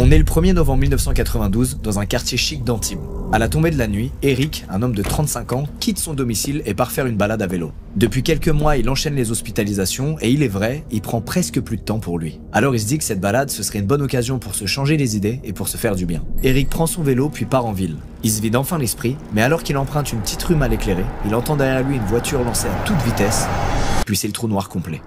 On est le 1er novembre 1992 dans un quartier chic d'Antibes. À la tombée de la nuit, Eric, un homme de 35 ans, quitte son domicile et part faire une balade à vélo. Depuis quelques mois, il enchaîne les hospitalisations et il est vrai, il prend presque plus de temps pour lui. Alors il se dit que cette balade, ce serait une bonne occasion pour se changer les idées et pour se faire du bien. Eric prend son vélo puis part en ville. Il se vide enfin l'esprit, mais alors qu'il emprunte une petite rue mal éclairée, il entend derrière lui une voiture lancée à toute vitesse, puis c'est le trou noir complet.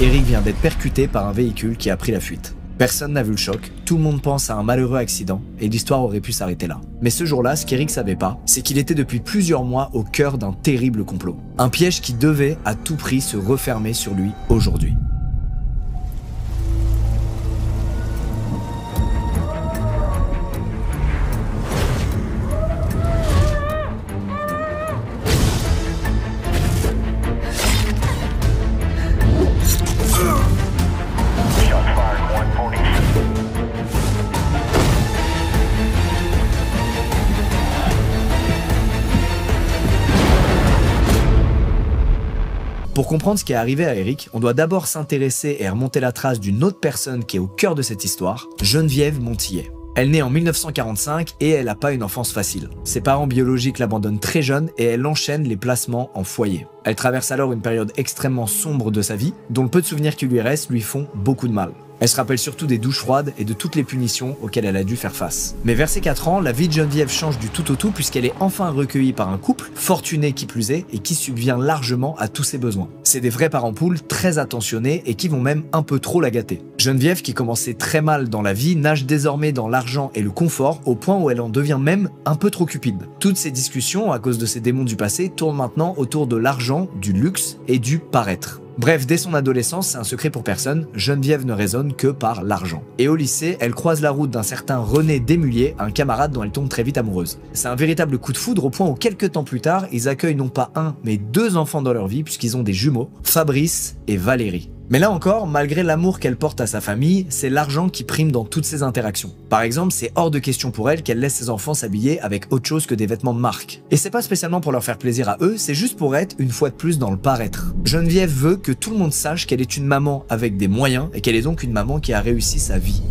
Eric vient d'être percuté par un véhicule qui a pris la fuite. Personne n'a vu le choc, tout le monde pense à un malheureux accident et l'histoire aurait pu s'arrêter là. Mais ce jour-là, ce qu'Eric savait pas, c'est qu'il était depuis plusieurs mois au cœur d'un terrible complot. Un piège qui devait à tout prix se refermer sur lui aujourd'hui. Pour comprendre ce qui est arrivé à Eric, on doit d'abord s'intéresser et remonter la trace d'une autre personne qui est au cœur de cette histoire, Geneviève Montillet. Elle naît en 1945 et elle n'a pas une enfance facile. Ses parents biologiques l'abandonnent très jeune et elle enchaîne les placements en foyer. Elle traverse alors une période extrêmement sombre de sa vie, dont le peu de souvenirs qui lui restent lui font beaucoup de mal. Elle se rappelle surtout des douches froides et de toutes les punitions auxquelles elle a dû faire face. Mais vers ses 4 ans, la vie de Geneviève change du tout au tout puisqu'elle est enfin recueillie par un couple, fortuné qui plus est, et qui subvient largement à tous ses besoins. C'est des vrais parents poules très attentionnés et qui vont même un peu trop la gâter. Geneviève, qui commençait très mal dans la vie, nage désormais dans l'argent et le confort au point où elle en devient même un peu trop cupide. Toutes ces discussions, à cause de ses démons du passé, tournent maintenant autour de l'argent, du luxe et du paraître. Bref, dès son adolescence, c'est un secret pour personne, Geneviève ne raisonne que par l'argent. Et au lycée, elle croise la route d'un certain René Desmulliers, un camarade dont elle tombe très vite amoureuse. C'est un véritable coup de foudre au point où quelques temps plus tard, ils accueillent non pas un, mais 2 enfants dans leur vie puisqu'ils ont des jumeaux, Fabrice et Valérie. Mais là encore, malgré l'amour qu'elle porte à sa famille, c'est l'argent qui prime dans toutes ces interactions. Par exemple, c'est hors de question pour elle qu'elle laisse ses enfants s'habiller avec autre chose que des vêtements de marque. Et c'est pas spécialement pour leur faire plaisir à eux, c'est juste pour être une fois de plus dans le paraître. Geneviève veut que tout le monde sache qu'elle est une maman avec des moyens et qu'elle est donc une maman qui a réussi sa vie.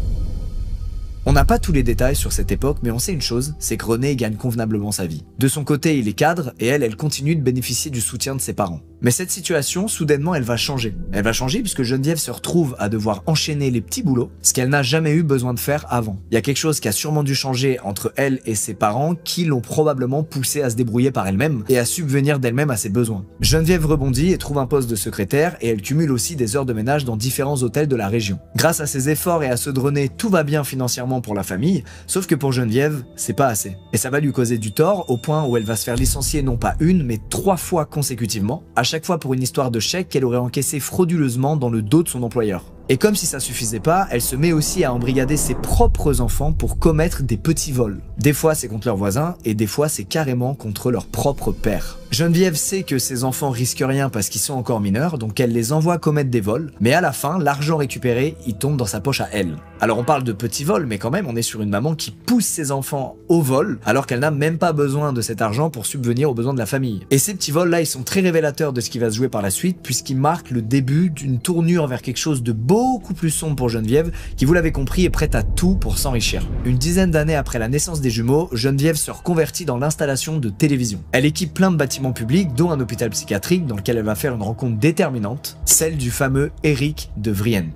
On n'a pas tous les détails sur cette époque, mais on sait une chose, c'est que René gagne convenablement sa vie. De son côté, il est cadre, et elle continue de bénéficier du soutien de ses parents. Mais cette situation, soudainement, elle va changer. Elle va changer puisque Geneviève se retrouve à devoir enchaîner les petits boulots, ce qu'elle n'a jamais eu besoin de faire avant. Il y a quelque chose qui a sûrement dû changer entre elle et ses parents, qui l'ont probablement poussée à se débrouiller par elle-même, et à subvenir d'elle-même à ses besoins. Geneviève rebondit et trouve un poste de secrétaire, et elle cumule aussi des heures de ménage dans différents hôtels de la région. Grâce à ses efforts et à ceux de René, tout va bien financièrement pour la famille, sauf que pour Geneviève, c'est pas assez. Et ça va lui causer du tort au point où elle va se faire licencier non pas une, mais 3 fois consécutivement, à chaque fois pour une histoire de chèque qu'elle aurait encaissé frauduleusement dans le dos de son employeur. Et comme si ça suffisait pas, elle se met aussi à embrigader ses propres enfants pour commettre des petits vols. Des fois c'est contre leurs voisins et des fois c'est carrément contre leur propre père. Geneviève sait que ses enfants risquent rien parce qu'ils sont encore mineurs, donc elle les envoie commettre des vols, mais à la fin, l'argent récupéré, il tombe dans sa poche à elle. Alors on parle de petits vols, mais quand même on est sur une maman qui pousse ses enfants au vol, alors qu'elle n'a même pas besoin de cet argent pour subvenir aux besoins de la famille. Et ces petits vols là, ils sont très révélateurs de ce qui va se jouer par la suite, puisqu'ils marquent le début d'une tournure vers quelque chose de beaucoup plus sombre pour Geneviève, qui vous l'avez compris est prête à tout pour s'enrichir. Une dizaine d'années après la naissance des jumeaux, Geneviève se reconvertit dans l'installation de télévision. Elle équipe plein de bâtiments publics, dont un hôpital psychiatrique dans lequel elle va faire une rencontre déterminante, celle du fameux Eric de Vrient.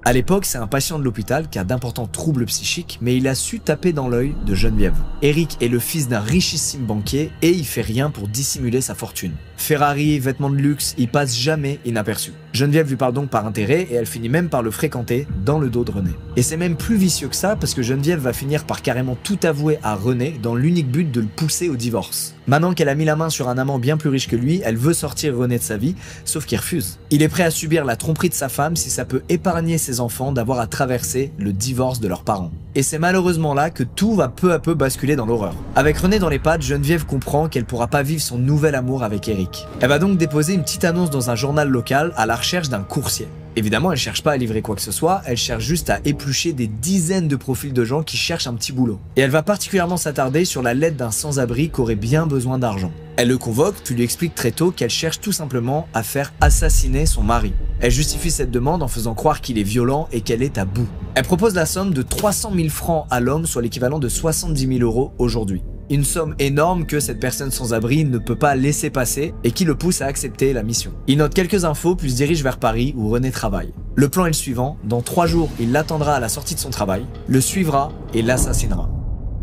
À l'époque, c'est un patient de l'hôpital qui a d'importants troubles psychiques, mais il a su taper dans l'œil de Geneviève. Eric est le fils d'un richissime banquier et il fait rien pour dissimuler sa fortune. Ferrari, vêtements de luxe, il passe jamais inaperçu. Geneviève lui parle donc par intérêt et elle finit même par le fréquenter dans le dos de René. Et c'est même plus vicieux que ça parce que Geneviève va finir par carrément tout avouer à René dans l'unique but de le pousser au divorce. Maintenant qu'elle a mis la main sur un amant bien plus riche que lui, elle veut sortir René de sa vie, sauf qu'il refuse. Il est prêt à subir la tromperie de sa femme si ça peut épargner ses enfants d'avoir à traverser le divorce de leurs parents. Et c'est malheureusement là que tout va peu à peu basculer dans l'horreur. Avec René dans les pattes, Geneviève comprend qu'elle pourra pas vivre son nouvel amour avec Eric. Elle va donc déposer une petite annonce dans un journal local à la recherche d'un coursier. Évidemment, elle cherche pas à livrer quoi que ce soit, elle cherche juste à éplucher des dizaines de profils de gens qui cherchent un petit boulot. Et elle va particulièrement s'attarder sur la lettre d'un sans-abri qui aurait bien besoin d'argent. Elle le convoque puis lui explique très tôt qu'elle cherche tout simplement à faire assassiner son mari. Elle justifie cette demande en faisant croire qu'il est violent et qu'elle est à bout. Elle propose la somme de 300 000 francs à l'homme, soit l'équivalent de 70 000 € aujourd'hui. Une somme énorme que cette personne sans abri ne peut pas laisser passer et qui le pousse à accepter la mission. Il note quelques infos puis se dirige vers Paris où René travaille. Le plan est le suivant, dans 3 jours, il l'attendra à la sortie de son travail, le suivra et l'assassinera.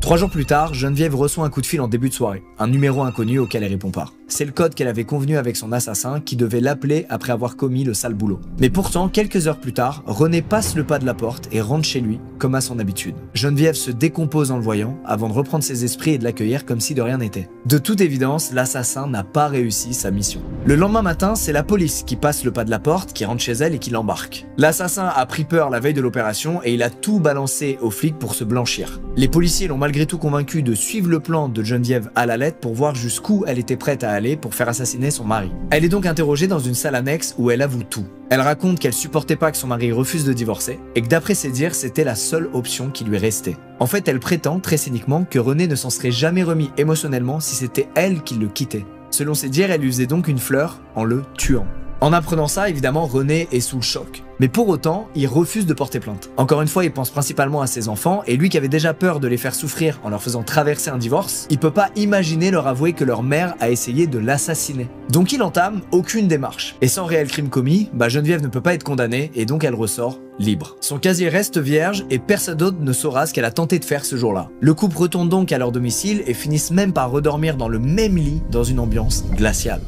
3 jours plus tard, Geneviève reçoit un coup de fil en début de soirée, un numéro inconnu auquel elle répond pas. C'est le code qu'elle avait convenu avec son assassin qui devait l'appeler après avoir commis le sale boulot. Mais pourtant, quelques heures plus tard, René passe le pas de la porte et rentre chez lui, comme à son habitude. Geneviève se décompose en le voyant, avant de reprendre ses esprits et de l'accueillir comme si de rien n'était. De toute évidence, l'assassin n'a pas réussi sa mission. Le lendemain matin, c'est la police qui passe le pas de la porte, qui rentre chez elle et qui l'embarque. L'assassin a pris peur la veille de l'opération et il a tout balancé aux flics pour se blanchir. Les policiers l'ont malgré tout convaincu de suivre le plan de Geneviève à la lettre pour voir jusqu'où elle était prête à aller pour faire assassiner son mari. Elle est donc interrogée dans une salle annexe où elle avoue tout. Elle raconte qu'elle supportait pas que son mari refuse de divorcer et que d'après ses dires, c'était la seule option qui lui restait. En fait, elle prétend très cyniquement que René ne s'en serait jamais remis émotionnellement si c'était elle qui le quittait. Selon ses dires, elle lui faisait donc une fleur en le tuant. En apprenant ça, évidemment, René est sous le choc. Mais pour autant, il refuse de porter plainte. Encore une fois, il pense principalement à ses enfants, et lui qui avait déjà peur de les faire souffrir en leur faisant traverser un divorce, il peut pas imaginer leur avouer que leur mère a essayé de l'assassiner. Donc il entame aucune démarche. Et sans réel crime commis, Geneviève ne peut pas être condamnée, et donc elle ressort libre. Son casier reste vierge, et personne d'autre ne saura ce qu'elle a tenté de faire ce jour-là. Le couple retourne donc à leur domicile, et finissent même par redormir dans le même lit, dans une ambiance glaciale.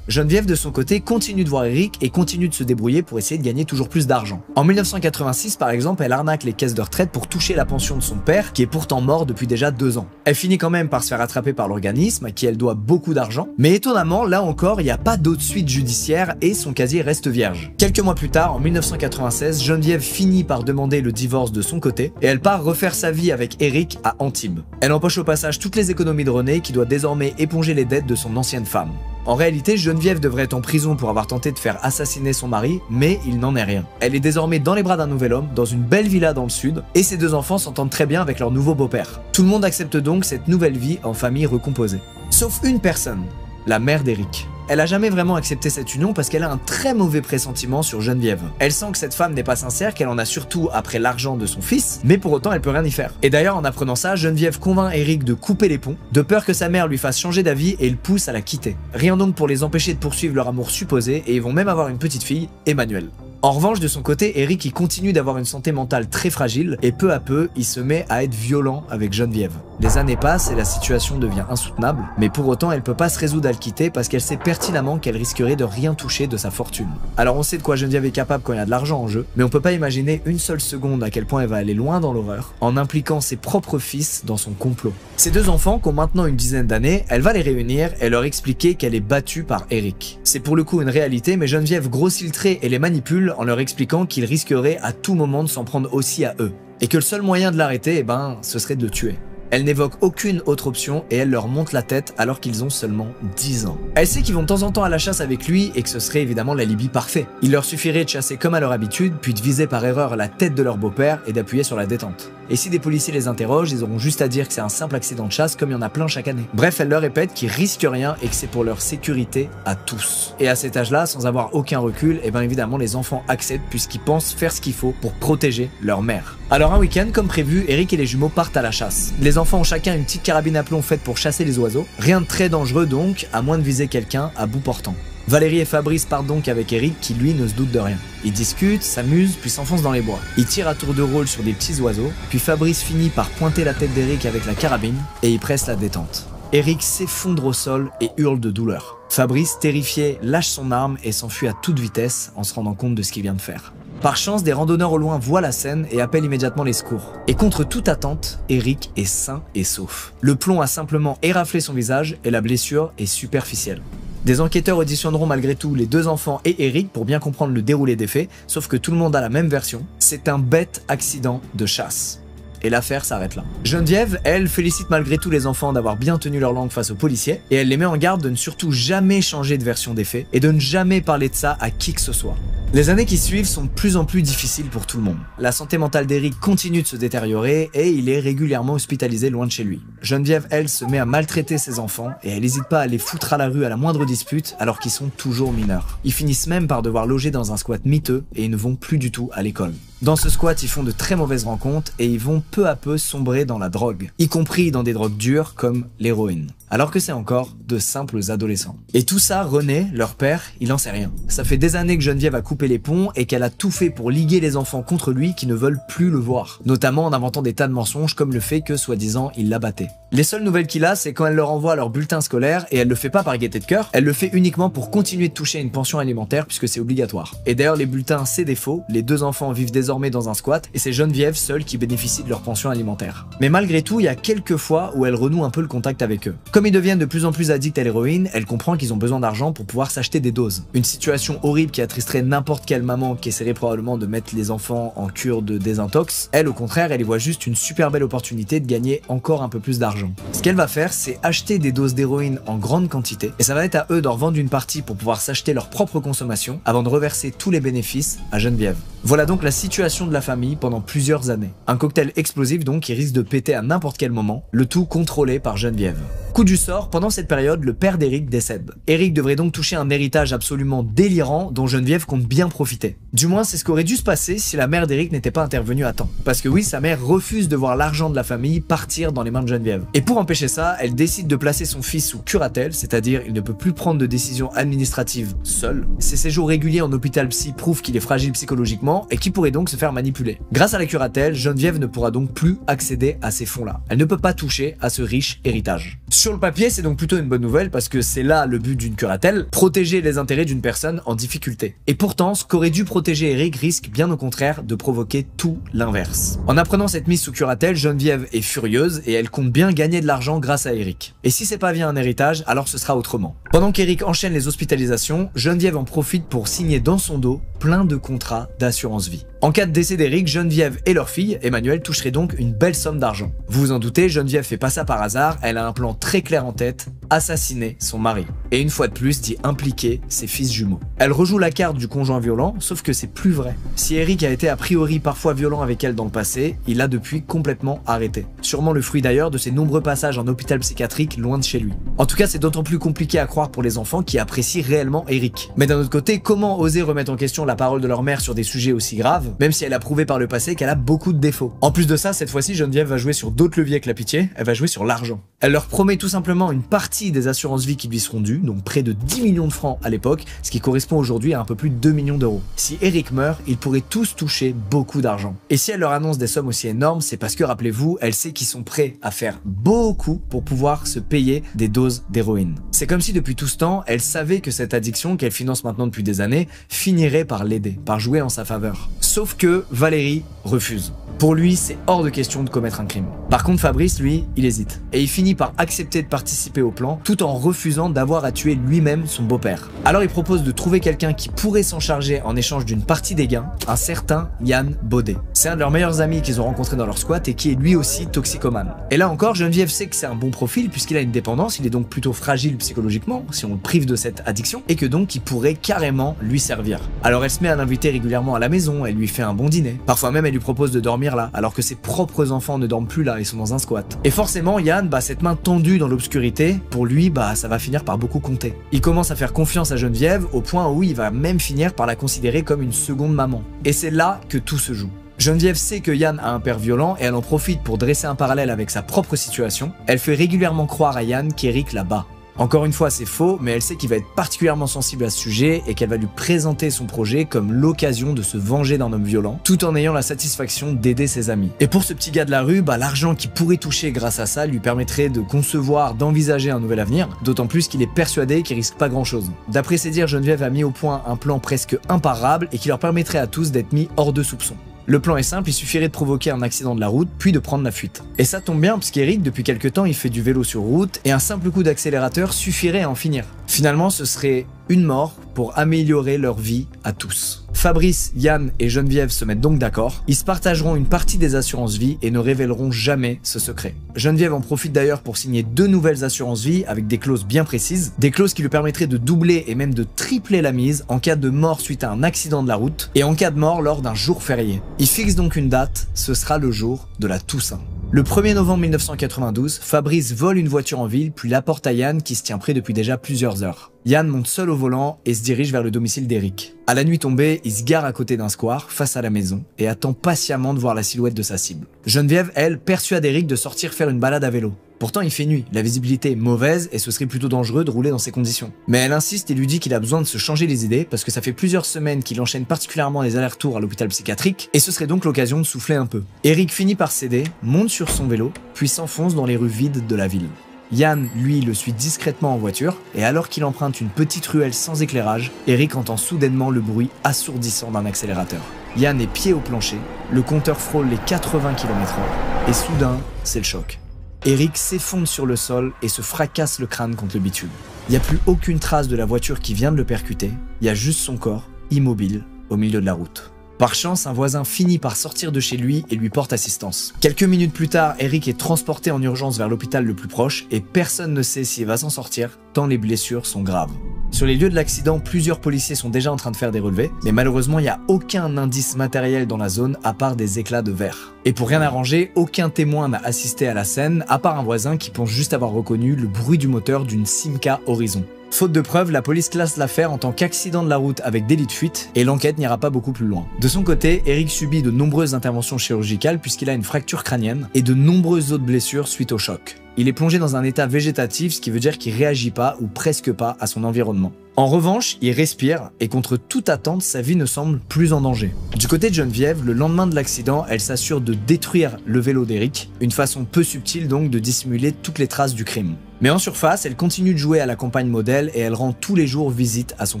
Geneviève de son côté continue de voir Eric et continue de se débrouiller pour essayer de gagner toujours plus d'argent. En 1986 par exemple, elle arnaque les caisses de retraite pour toucher la pension de son père qui est pourtant mort depuis déjà 2 ans. Elle finit quand même par se faire attraper par l'organisme à qui elle doit beaucoup d'argent, mais étonnamment là encore il n'y a pas d'autre suite judiciaire et son casier reste vierge. Quelques mois plus tard, en 1996, Geneviève finit par demander le divorce de son côté et elle part refaire sa vie avec Eric à Antibes. Elle empoche au passage toutes les économies de René qui doit désormais éponger les dettes de son ancienne femme. En réalité, Geneviève devrait être en prison pour avoir tenté de faire assassiner son mari, mais il n'en est rien. Elle est désormais dans les bras d'un nouvel homme, dans une belle villa dans le sud, et ses 2 enfants s'entendent très bien avec leur nouveau beau-père. Tout le monde accepte donc cette nouvelle vie en famille recomposée. Sauf une personne, la mère d'Eric. Elle a jamais vraiment accepté cette union parce qu'elle a un très mauvais pressentiment sur Geneviève. Elle sent que cette femme n'est pas sincère, qu'elle en a surtout après l'argent de son fils, mais pour autant elle peut rien y faire. Et d'ailleurs en apprenant ça, Geneviève convainc Eric de couper les ponts, de peur que sa mère lui fasse changer d'avis et le pousse à la quitter. Rien donc pour les empêcher de poursuivre leur amour supposé et ils vont même avoir une petite fille, Emmanuelle. En revanche, de son côté, Eric il continue d'avoir une santé mentale très fragile et peu à peu, il se met à être violent avec Geneviève. Les années passent et la situation devient insoutenable, mais pour autant, elle peut pas se résoudre à le quitter parce qu'elle sait pertinemment qu'elle risquerait de rien toucher de sa fortune. Alors on sait de quoi Geneviève est capable quand il y a de l'argent en jeu, mais on peut pas imaginer une seule seconde à quel point elle va aller loin dans l'horreur en impliquant ses propres fils dans son complot. Ces 2 enfants, qui ont maintenant une dizaine d'années, elle va les réunir et leur expliquer qu'elle est battue par Eric. C'est pour le coup une réalité, mais Geneviève grossit le trait et les manipule en leur expliquant qu'ils risqueraient à tout moment de s'en prendre aussi à eux, et que le seul moyen de l'arrêter, ce serait de le tuer. Elle n'évoque aucune autre option et elle leur monte la tête alors qu'ils ont seulement 10 ans. Elle sait qu'ils vont de temps en temps à la chasse avec lui et que ce serait évidemment l'alibi parfait. Il leur suffirait de chasser comme à leur habitude, puis de viser par erreur la tête de leur beau-père et d'appuyer sur la détente. Et si des policiers les interrogent, ils auront juste à dire que c'est un simple accident de chasse comme il y en a plein chaque année. Bref, elle leur répète qu'ils risquent rien et que c'est pour leur sécurité à tous. Et à cet âge-là, sans avoir aucun recul, évidemment les enfants acceptent puisqu'ils pensent faire ce qu'il faut pour protéger leur mère. Alors un week-end, comme prévu, Eric et les jumeaux partent à la chasse. Les enfants ont chacun une petite carabine à plomb faite pour chasser les oiseaux. Rien de très dangereux donc, à moins de viser quelqu'un à bout portant. Valérie et Fabrice partent donc avec Eric qui lui ne se doute de rien. Ils discutent, s'amusent, puis s'enfoncent dans les bois. Ils tirent à tour de rôle sur des petits oiseaux, puis Fabrice finit par pointer la tête d'Eric avec la carabine et il presse la détente. Eric s'effondre au sol et hurle de douleur. Fabrice, terrifié, lâche son arme et s'enfuit à toute vitesse en se rendant compte de ce qu'il vient de faire. Par chance, des randonneurs au loin voient la scène et appellent immédiatement les secours. Et contre toute attente, Eric est sain et sauf. Le plomb a simplement éraflé son visage et la blessure est superficielle. Des enquêteurs auditionneront malgré tout les 2 enfants et Eric pour bien comprendre le déroulé des faits, sauf que tout le monde a la même version, c'est un bête accident de chasse. Et l'affaire s'arrête là. Geneviève, elle, félicite malgré tout les enfants d'avoir bien tenu leur langue face aux policiers, et elle les met en garde de ne surtout jamais changer de version des faits, et de ne jamais parler de ça à qui que ce soit. Les années qui suivent sont de plus en plus difficiles pour tout le monde. La santé mentale d'Eric continue de se détériorer et il est régulièrement hospitalisé loin de chez lui. Geneviève, elle, se met à maltraiter ses enfants et elle n'hésite pas à les foutre à la rue à la moindre dispute alors qu'ils sont toujours mineurs. Ils finissent même par devoir loger dans un squat miteux et ils ne vont plus du tout à l'école. Dans ce squat, ils font de très mauvaises rencontres et ils vont peu à peu sombrer dans la drogue, y compris dans des drogues dures comme l'héroïne, alors que c'est encore de simples adolescents. Et tout ça, René, leur père, il en sait rien. Ça fait des années que Geneviève a coupé les ponts et qu'elle a tout fait pour liguer les enfants contre lui qui ne veulent plus le voir, notamment en inventant des tas de mensonges comme le fait que, soi-disant, il la battait. Les seules nouvelles qu'il a, c'est quand elle leur envoie leur bulletin scolaire et elle le fait pas par gaieté de cœur, elle le fait uniquement pour continuer de toucher une pension alimentaire puisque c'est obligatoire. Et d'ailleurs, les bulletins, c'est des faux, les deux enfants vivent désormais dans un squat et c'est Geneviève seule qui bénéficie de leur pension alimentaire. Mais malgré tout, il y a quelques fois où elle renoue un peu le contact avec eux. Comme ils deviennent de plus en plus addicts à l'héroïne, elle comprend qu'ils ont besoin d'argent pour pouvoir s'acheter des doses. Une situation horrible qui attristerait n'importe quelle maman qui essaierait probablement de mettre les enfants en cure de désintox. Elle, au contraire, elle y voit juste une super belle opportunité de gagner encore un peu plus d'argent. Ce qu'elle va faire, c'est acheter des doses d'héroïne en grande quantité et ça va être à eux d'en vendre une partie pour pouvoir s'acheter leur propre consommation avant de reverser tous les bénéfices à Geneviève. Voilà donc la situation de la famille pendant plusieurs années. Un cocktail explosif donc qui risque de péter à n'importe quel moment, le tout contrôlé par Geneviève. Coup du sort, pendant cette période, le père d'Eric décède. Eric devrait donc toucher un héritage absolument délirant dont Geneviève compte bien profiter. Du moins, c'est ce qu'aurait dû se passer si la mère d'Eric n'était pas intervenue à temps. Parce que oui, sa mère refuse de voir l'argent de la famille partir dans les mains de Geneviève. Et pour empêcher ça, elle décide de placer son fils sous curatelle, c'est-à-dire il ne peut plus prendre de décisions administratives seul. Ses séjours réguliers en hôpital psy prouvent qu'il est fragile psychologiquement et qu'il pourrait donc se faire manipuler. Grâce à la curatelle, Geneviève ne pourra donc plus accéder à ces fonds-là. Elle ne peut pas toucher à ce riche héritage. Sur le papier, c'est donc plutôt une bonne nouvelle parce que c'est là le but d'une curatelle, protéger les intérêts d'une personne en difficulté. Et pourtant, ce qu'aurait dû protéger Eric risque bien au contraire de provoquer tout l'inverse. En apprenant cette mise sous curatelle, Geneviève est furieuse et elle compte bien gagner de l'argent grâce à Eric. Et si c'est pas via un héritage, alors ce sera autrement. Pendant qu'Eric enchaîne les hospitalisations, Geneviève en profite pour signer dans son dos plein de contrats d'assurance vie. En cas de décès d'Eric, Geneviève et leur fille, Emmanuelle, toucheraient donc une belle somme d'argent. Vous vous en doutez, Geneviève fait pas ça par hasard, elle a un plan très clair en tête, assassiner son mari. Et une fois de plus, d'y impliquer ses fils jumeaux. Elle rejoue la carte du conjoint violent, sauf que c'est plus vrai. Si Eric a été a priori parfois violent avec elle dans le passé, il a depuis complètement arrêté. Sûrement le fruit d'ailleurs de ses nombreux passages en hôpital psychiatrique loin de chez lui. En tout cas, c'est d'autant plus compliqué à croire pour les enfants qui apprécient réellement Eric. Mais d'un autre côté, comment oser remettre en question la parole de leur mère sur des sujets aussi graves, même si elle a prouvé par le passé qu'elle a beaucoup de défauts. En plus de ça, cette fois-ci, Geneviève va jouer sur d'autres leviers que la pitié, elle va jouer sur l'argent. Elle leur promet tout simplement une partie des assurances vie qui lui seront dues, donc près de 10 millions de francs à l'époque, ce qui correspond aujourd'hui à un peu plus de 2 millions d'euros. Si Eric meurt, ils pourraient tous toucher beaucoup d'argent. Et si elle leur annonce des sommes aussi énormes, c'est parce que, rappelez-vous, elle sait qu'ils sont prêts à faire beaucoup pour pouvoir se payer des doses d'héroïne. C'est comme si depuis tout ce temps, elle savait que cette addiction qu'elle finance maintenant depuis des années finirait par l'aider, par jouer en sa faveur. Sauf que Valérie refuse. Pour lui, c'est hors de question de commettre un crime. Par contre, Fabrice, lui, il hésite. Et il finit par accepter de participer au plan, tout en refusant d'avoir à tuer lui-même son beau-père. Alors il propose de trouver quelqu'un qui pourrait s'en charger en échange d'une partie des gains, un certain Yann Baudet. C'est un de leurs meilleurs amis qu'ils ont rencontré dans leur squat et qui est lui aussi toxicomane. Et là encore, Geneviève sait que c'est un bon profil puisqu'il a une dépendance, il est donc plutôt fragile psychologiquement, si on le prive de cette addiction, et que donc il pourrait carrément lui servir. Alors elle se met à l'inviter régulièrement à la maison, elle lui fait un bon dîner. Parfois même elle lui propose de dormir là, alors que ses propres enfants ne dorment plus là, ils sont dans un squat. Et forcément, Yann, cette main tendue dans l'obscurité, pour lui, ça va finir par beaucoup compter. Il commence à faire confiance à Geneviève au point où il va même finir par la considérer comme une seconde maman. Et c'est là que tout se joue. Geneviève sait que Yann a un père violent et elle en profite pour dresser un parallèle avec sa propre situation. Elle fait régulièrement croire à Yann qu'Eric la bat. Encore une fois, c'est faux, mais elle sait qu'il va être particulièrement sensible à ce sujet et qu'elle va lui présenter son projet comme l'occasion de se venger d'un homme violent, tout en ayant la satisfaction d'aider ses amis. Et pour ce petit gars de la rue, l'argent qu'il pourrait toucher grâce à ça lui permettrait de concevoir, d'envisager un nouvel avenir, d'autant plus qu'il est persuadé qu'il risque pas grand chose. D'après ses dires, Geneviève a mis au point un plan presque imparable et qui leur permettrait à tous d'être mis hors de soupçon. Le plan est simple, il suffirait de provoquer un accident de la route, puis de prendre la fuite. Et ça tombe bien, puisqu'Eric, depuis quelques temps, il fait du vélo sur route, et un simple coup d'accélérateur suffirait à en finir. Finalement, ce serait une mort pour améliorer leur vie à tous. Fabrice, Yann et Geneviève se mettent donc d'accord, ils se partageront une partie des assurances vie et ne révéleront jamais ce secret. Geneviève en profite d'ailleurs pour signer 2 nouvelles assurances vie avec des clauses bien précises, des clauses qui lui permettraient de doubler et même de tripler la mise en cas de mort suite à un accident de la route et en cas de mort lors d'un jour férié. Il fixe donc une date, ce sera le jour de la Toussaint. Le 1er novembre 1992, Fabrice vole une voiture en ville puis l'apporte à Yann qui se tient prêt depuis déjà plusieurs heures. Yann monte seul au volant et se dirige vers le domicile d'Eric. À la nuit tombée, il se gare à côté d'un square, face à la maison, et attend patiemment de voir la silhouette de sa cible. Geneviève, elle, persuade Eric de sortir faire une balade à vélo. Pourtant, il fait nuit, la visibilité est mauvaise et ce serait plutôt dangereux de rouler dans ces conditions. Mais elle insiste et lui dit qu'il a besoin de se changer les idées parce que ça fait plusieurs semaines qu'il enchaîne particulièrement les allers-retours à l'hôpital psychiatrique et ce serait donc l'occasion de souffler un peu. Eric finit par céder, monte sur son vélo, puis s'enfonce dans les rues vides de la ville. Yann, lui, le suit discrètement en voiture, et alors qu'il emprunte une petite ruelle sans éclairage, Eric entend soudainement le bruit assourdissant d'un accélérateur. Yann est pied au plancher, le compteur frôle les 80 km/h, et soudain, c'est le choc. Eric s'effondre sur le sol et se fracasse le crâne contre le bitume. Il n'y a plus aucune trace de la voiture qui vient de le percuter, il y a juste son corps, immobile, au milieu de la route. Par chance, un voisin finit par sortir de chez lui et lui porte assistance. Quelques minutes plus tard, Eric est transporté en urgence vers l'hôpital le plus proche et personne ne sait s'il va s'en sortir, tant les blessures sont graves. Sur les lieux de l'accident, plusieurs policiers sont déjà en train de faire des relevés, mais malheureusement, il n'y a aucun indice matériel dans la zone à part des éclats de verre. Et pour rien arranger, aucun témoin n'a assisté à la scène, à part un voisin qui pense juste avoir reconnu le bruit du moteur d'une Simca Horizon. Faute de preuves, la police classe l'affaire en tant qu'accident de la route avec délit de fuite et l'enquête n'ira pas beaucoup plus loin. De son côté, Eric subit de nombreuses interventions chirurgicales puisqu'il a une fracture crânienne et de nombreuses autres blessures suite au choc. Il est plongé dans un état végétatif, ce qui veut dire qu'il réagit pas ou presque pas à son environnement. En revanche, il respire et contre toute attente, sa vie ne semble plus en danger. Du côté de Geneviève, le lendemain de l'accident, elle s'assure de détruire le vélo d'Eric, une façon peu subtile donc de dissimuler toutes les traces du crime. Mais en surface, elle continue de jouer à la campagne modèle et elle rend tous les jours visite à son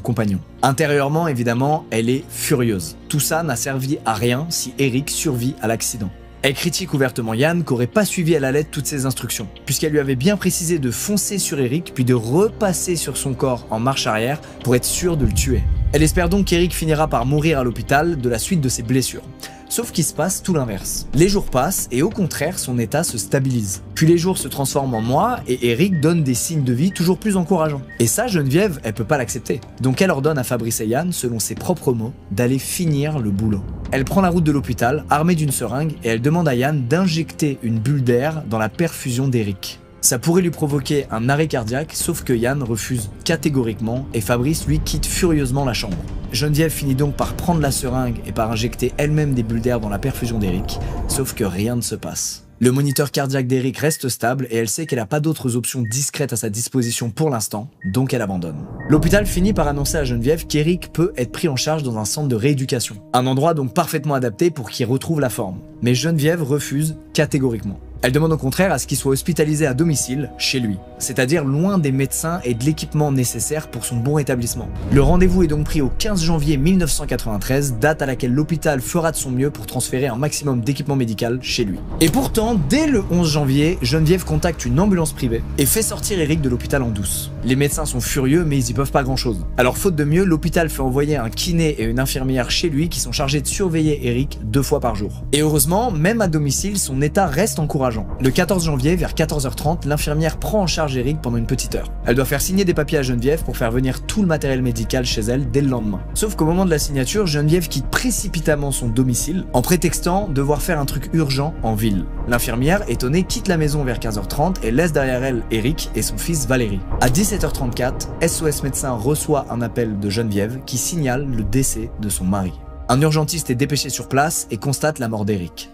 compagnon. Intérieurement, évidemment, elle est furieuse. Tout ça n'a servi à rien si Eric survit à l'accident. Elle critique ouvertement Yann qui n'aurait pas suivi à la lettre toutes ses instructions, puisqu'elle lui avait bien précisé de foncer sur Eric puis de repasser sur son corps en marche arrière pour être sûre de le tuer. Elle espère donc qu'Eric finira par mourir à l'hôpital de la suite de ses blessures. Sauf qu'il se passe tout l'inverse. Les jours passent et au contraire, son état se stabilise. Puis les jours se transforment en mois et Eric donne des signes de vie toujours plus encourageants. Et ça, Geneviève, elle peut pas l'accepter. Donc elle ordonne à Fabrice et Yann, selon ses propres mots, d'aller finir le boulot. Elle prend la route de l'hôpital, armée d'une seringue, et elle demande à Yann d'injecter une bulle d'air dans la perfusion d'Eric. Ça pourrait lui provoquer un arrêt cardiaque, sauf que Yann refuse catégoriquement et Fabrice lui quitte furieusement la chambre. Geneviève finit donc par prendre la seringue et par injecter elle-même des bulles d'air dans la perfusion d'Eric, sauf que rien ne se passe. Le moniteur cardiaque d'Eric reste stable et elle sait qu'elle n'a pas d'autres options discrètes à sa disposition pour l'instant, donc elle abandonne. L'hôpital finit par annoncer à Geneviève qu'Eric peut être pris en charge dans un centre de rééducation. Un endroit donc parfaitement adapté pour qu'il retrouve la forme. Mais Geneviève refuse catégoriquement. Elle demande au contraire à ce qu'il soit hospitalisé à domicile, chez lui, c'est-à-dire loin des médecins et de l'équipement nécessaire pour son bon rétablissement. Le rendez-vous est donc pris au 15 janvier 1993, date à laquelle l'hôpital fera de son mieux pour transférer un maximum d'équipement médical chez lui. Et pourtant, dès le 11 janvier, Geneviève contacte une ambulance privée et fait sortir Eric de l'hôpital en douce. Les médecins sont furieux mais ils y peuvent pas grand-chose. Alors faute de mieux, l'hôpital fait envoyer un kiné et une infirmière chez lui qui sont chargés de surveiller Eric 2 fois par jour. Et heureusement, même à domicile, son état reste encourageant. Le 14 janvier, vers 14h30, l'infirmière prend en charge Eric pendant une petite heure. Elle doit faire signer des papiers à Geneviève pour faire venir tout le matériel médical chez elle dès le lendemain. Sauf qu'au moment de la signature, Geneviève quitte précipitamment son domicile en prétextant devoir faire un truc urgent en ville. L'infirmière, étonnée, quitte la maison vers 15h30 et laisse derrière elle Eric et son fils Valérie. À 17h34, SOS Médecins reçoit un appel de Geneviève qui signale le décès de son mari. Un urgentiste est dépêché sur place et constate la mort d'Eric.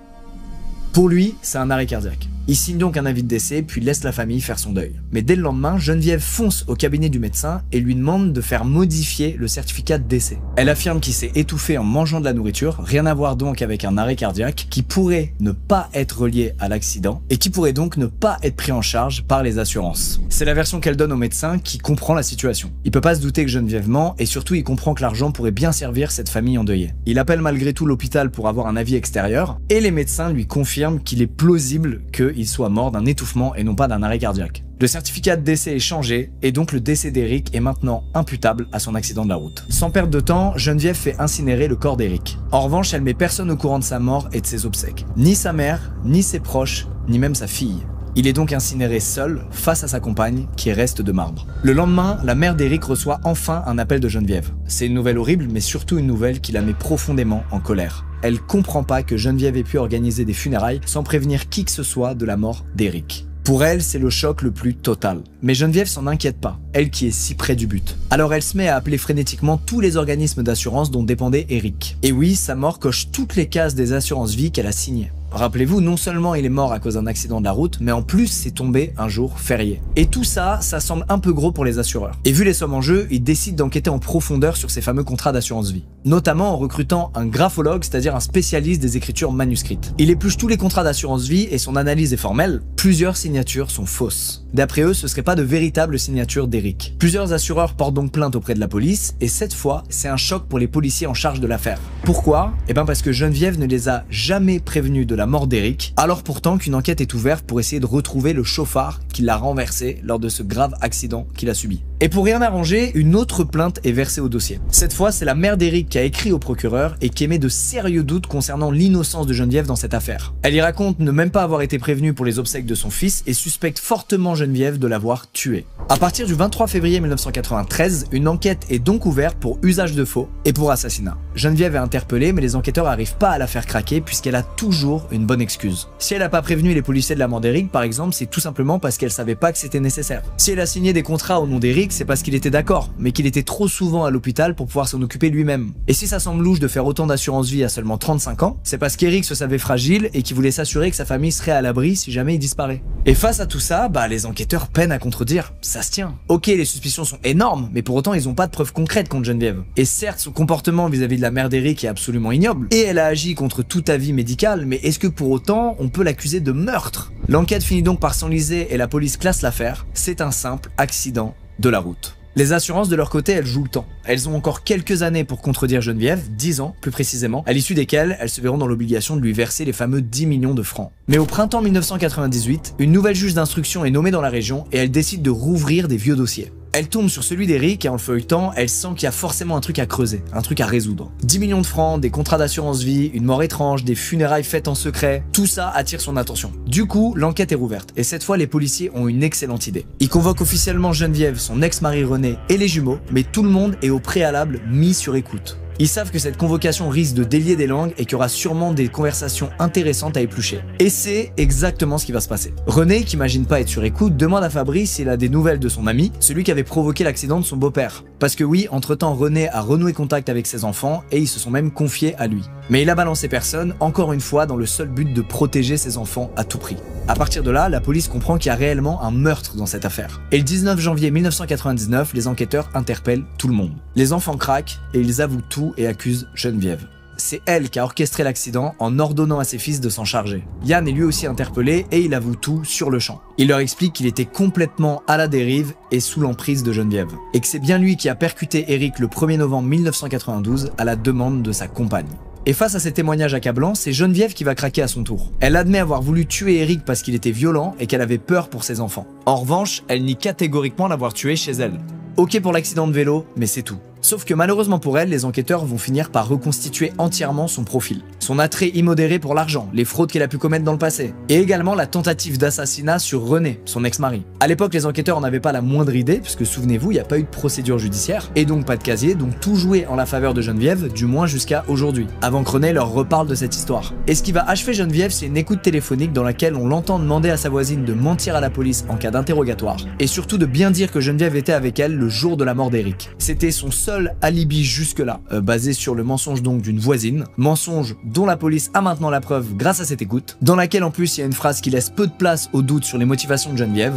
Pour lui, c'est un arrêt cardiaque. Il signe donc un avis de décès puis laisse la famille faire son deuil. Mais dès le lendemain, Geneviève fonce au cabinet du médecin et lui demande de faire modifier le certificat de décès. Elle affirme qu'il s'est étouffé en mangeant de la nourriture, rien à voir donc avec un arrêt cardiaque qui pourrait ne pas être relié à l'accident et qui pourrait donc ne pas être pris en charge par les assurances. C'est la version qu'elle donne au médecin qui comprend la situation. Il peut pas se douter que Geneviève ment et surtout il comprend que l'argent pourrait bien servir cette famille endeuillée. Il appelle malgré tout l'hôpital pour avoir un avis extérieur et les médecins lui confirment qu'il est plausible qu'il soit mort d'un étouffement et non pas d'un arrêt cardiaque. Le certificat de décès est changé et donc le décès d'Eric est maintenant imputable à son accident de la route. Sans perdre de temps, Geneviève fait incinérer le corps d'Eric. En revanche, elle met personne au courant de sa mort et de ses obsèques. Ni sa mère, ni ses proches, ni même sa fille. Il est donc incinéré seul face à sa compagne qui reste de marbre. Le lendemain, la mère d'Eric reçoit enfin un appel de Geneviève. C'est une nouvelle horrible, mais surtout une nouvelle qui la met profondément en colère. Elle comprend pas que Geneviève ait pu organiser des funérailles sans prévenir qui que ce soit de la mort d'Eric. Pour elle, c'est le choc le plus total. Mais Geneviève s'en inquiète pas, elle qui est si près du but. Alors elle se met à appeler frénétiquement tous les organismes d'assurance dont dépendait Eric. Et oui, sa mort coche toutes les cases des assurances vie qu'elle a signées. Rappelez-vous, non seulement il est mort à cause d'un accident de la route, mais en plus c'est tombé un jour férié. Et tout ça, ça semble un peu gros pour les assureurs. Et vu les sommes en jeu, ils décident d'enquêter en profondeur sur ces fameux contrats d'assurance vie. Notamment en recrutant un graphologue, c'est-à-dire un spécialiste des écritures manuscrites. Il épluche tous les contrats d'assurance vie et son analyse est formelle. Plusieurs signatures sont fausses. D'après eux, ce serait pas de véritables signatures d'Eric. Plusieurs assureurs portent donc plainte auprès de la police, et cette fois, c'est un choc pour les policiers en charge de l'affaire. Pourquoi? Eh ben parce que Geneviève ne les a jamais prévenus de la mort d'Eric, alors pourtant qu'une enquête est ouverte pour essayer de retrouver le chauffard qui l'a renversé lors de ce grave accident qu'il a subi. Et pour rien arranger, une autre plainte est versée au dossier. Cette fois, c'est la mère d'Eric qui a écrit au procureur et qui émet de sérieux doutes concernant l'innocence de Geneviève dans cette affaire. Elle y raconte ne même pas avoir été prévenue pour les obsèques de son fils et suspecte fortement Geneviève de l'avoir tué. À partir du 23 février 1993, une enquête est donc ouverte pour usage de faux et pour assassinat. Geneviève est interpellée, mais les enquêteurs n'arrivent pas à la faire craquer puisqu'elle a toujours une bonne excuse. Si elle n'a pas prévenu les policiers de la mort d'Eric, par exemple, c'est tout simplement parce qu'elle savait pas que c'était nécessaire. Si elle a signé des contrats au nom d'Eric, c'est parce qu'il était d'accord, mais qu'il était trop souvent à l'hôpital pour pouvoir s'en occuper lui-même. Et si ça semble louche de faire autant d'assurance vie à seulement 35 ans, c'est parce qu'Eric se savait fragile et qu'il voulait s'assurer que sa famille serait à l'abri si jamais il disparaît. Et face à tout ça, les enquêteurs peinent à contredire. Ça se tient. Ok, les suspicions sont énormes, mais pour autant ils ont pas de preuves concrètes contre Geneviève. Et certes, son comportement vis-à-vis de la mère d'Eric est absolument ignoble, et elle a agi contre tout avis médical, mais est-ce que pour autant on peut l'accuser de meurtre? L'enquête finit donc par s'enliser et la police classe l'affaire. C'est un simple accident de la route. Les assurances de leur côté, elles jouent le temps. Elles ont encore quelques années pour contredire Geneviève, 10 ans plus précisément, à l'issue desquelles elles se verront dans l'obligation de lui verser les fameux 10 millions de francs. Mais au printemps 1998, une nouvelle juge d'instruction est nommée dans la région et elle décide de rouvrir des vieux dossiers. Elle tombe sur celui d'Eric et en le feuilletant, elle sent qu'il y a forcément un truc à creuser, un truc à résoudre. 10 millions de francs, des contrats d'assurance vie, une mort étrange, des funérailles faites en secret, tout ça attire son attention. Du coup, l'enquête est rouverte et cette fois les policiers ont une excellente idée. Ils convoquent officiellement Geneviève, son ex-mari René et les jumeaux, mais tout le monde est au préalable mis sur écoute. Ils savent que cette convocation risque de délier des langues et qu'il y aura sûrement des conversations intéressantes à éplucher. Et c'est exactement ce qui va se passer. René, qui imagine pas être sur écoute, demande à Fabrice s'il a des nouvelles de son ami, celui qui avait provoqué l'accident de son beau-père. Parce que oui, entre-temps, René a renoué contact avec ses enfants et ils se sont même confiés à lui. Mais il a balancé personne, encore une fois, dans le seul but de protéger ses enfants à tout prix. À partir de là, la police comprend qu'il y a réellement un meurtre dans cette affaire. Et le 19 janvier 1999, les enquêteurs interpellent tout le monde. Les enfants craquent et ils avouent tout et accusent Geneviève. C'est elle qui a orchestré l'accident en ordonnant à ses fils de s'en charger. Yann est lui aussi interpellé et il avoue tout sur le champ. Il leur explique qu'il était complètement à la dérive et sous l'emprise de Geneviève. Et que c'est bien lui qui a percuté Eric le 1er novembre 1992 à la demande de sa compagne. Et face à ces témoignages accablants, c'est Geneviève qui va craquer à son tour. Elle admet avoir voulu tuer Eric parce qu'il était violent et qu'elle avait peur pour ses enfants. En revanche, elle nie catégoriquement l'avoir tué chez elle. Ok pour l'accident de vélo, mais c'est tout. Sauf que malheureusement pour elle, les enquêteurs vont finir par reconstituer entièrement son profil. Son attrait immodéré pour l'argent, les fraudes qu'elle a pu commettre dans le passé, et également la tentative d'assassinat sur René, son ex-mari. À l'époque, les enquêteurs n'en avaient pas la moindre idée, puisque souvenez-vous, il n'y a pas eu de procédure judiciaire, et donc pas de casier, donc tout jouait en la faveur de Geneviève, du moins jusqu'à aujourd'hui, avant que René leur reparle de cette histoire. Et ce qui va achever Geneviève, c'est une écoute téléphonique dans laquelle on l'entend demander à sa voisine de mentir à la police en cas d'interrogatoire, et surtout de bien dire que Geneviève était avec elle le jour de la mort d'Eric. C'était son seul alibi jusque-là, basé sur le mensonge donc d'une voisine, mensonge dont la police a maintenant la preuve grâce à cette écoute, dans laquelle en plus il y a une phrase qui laisse peu de place au doute sur les motivations de Geneviève.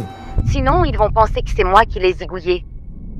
Sinon, ils vont penser que c'est moi qui les ai zigouillés.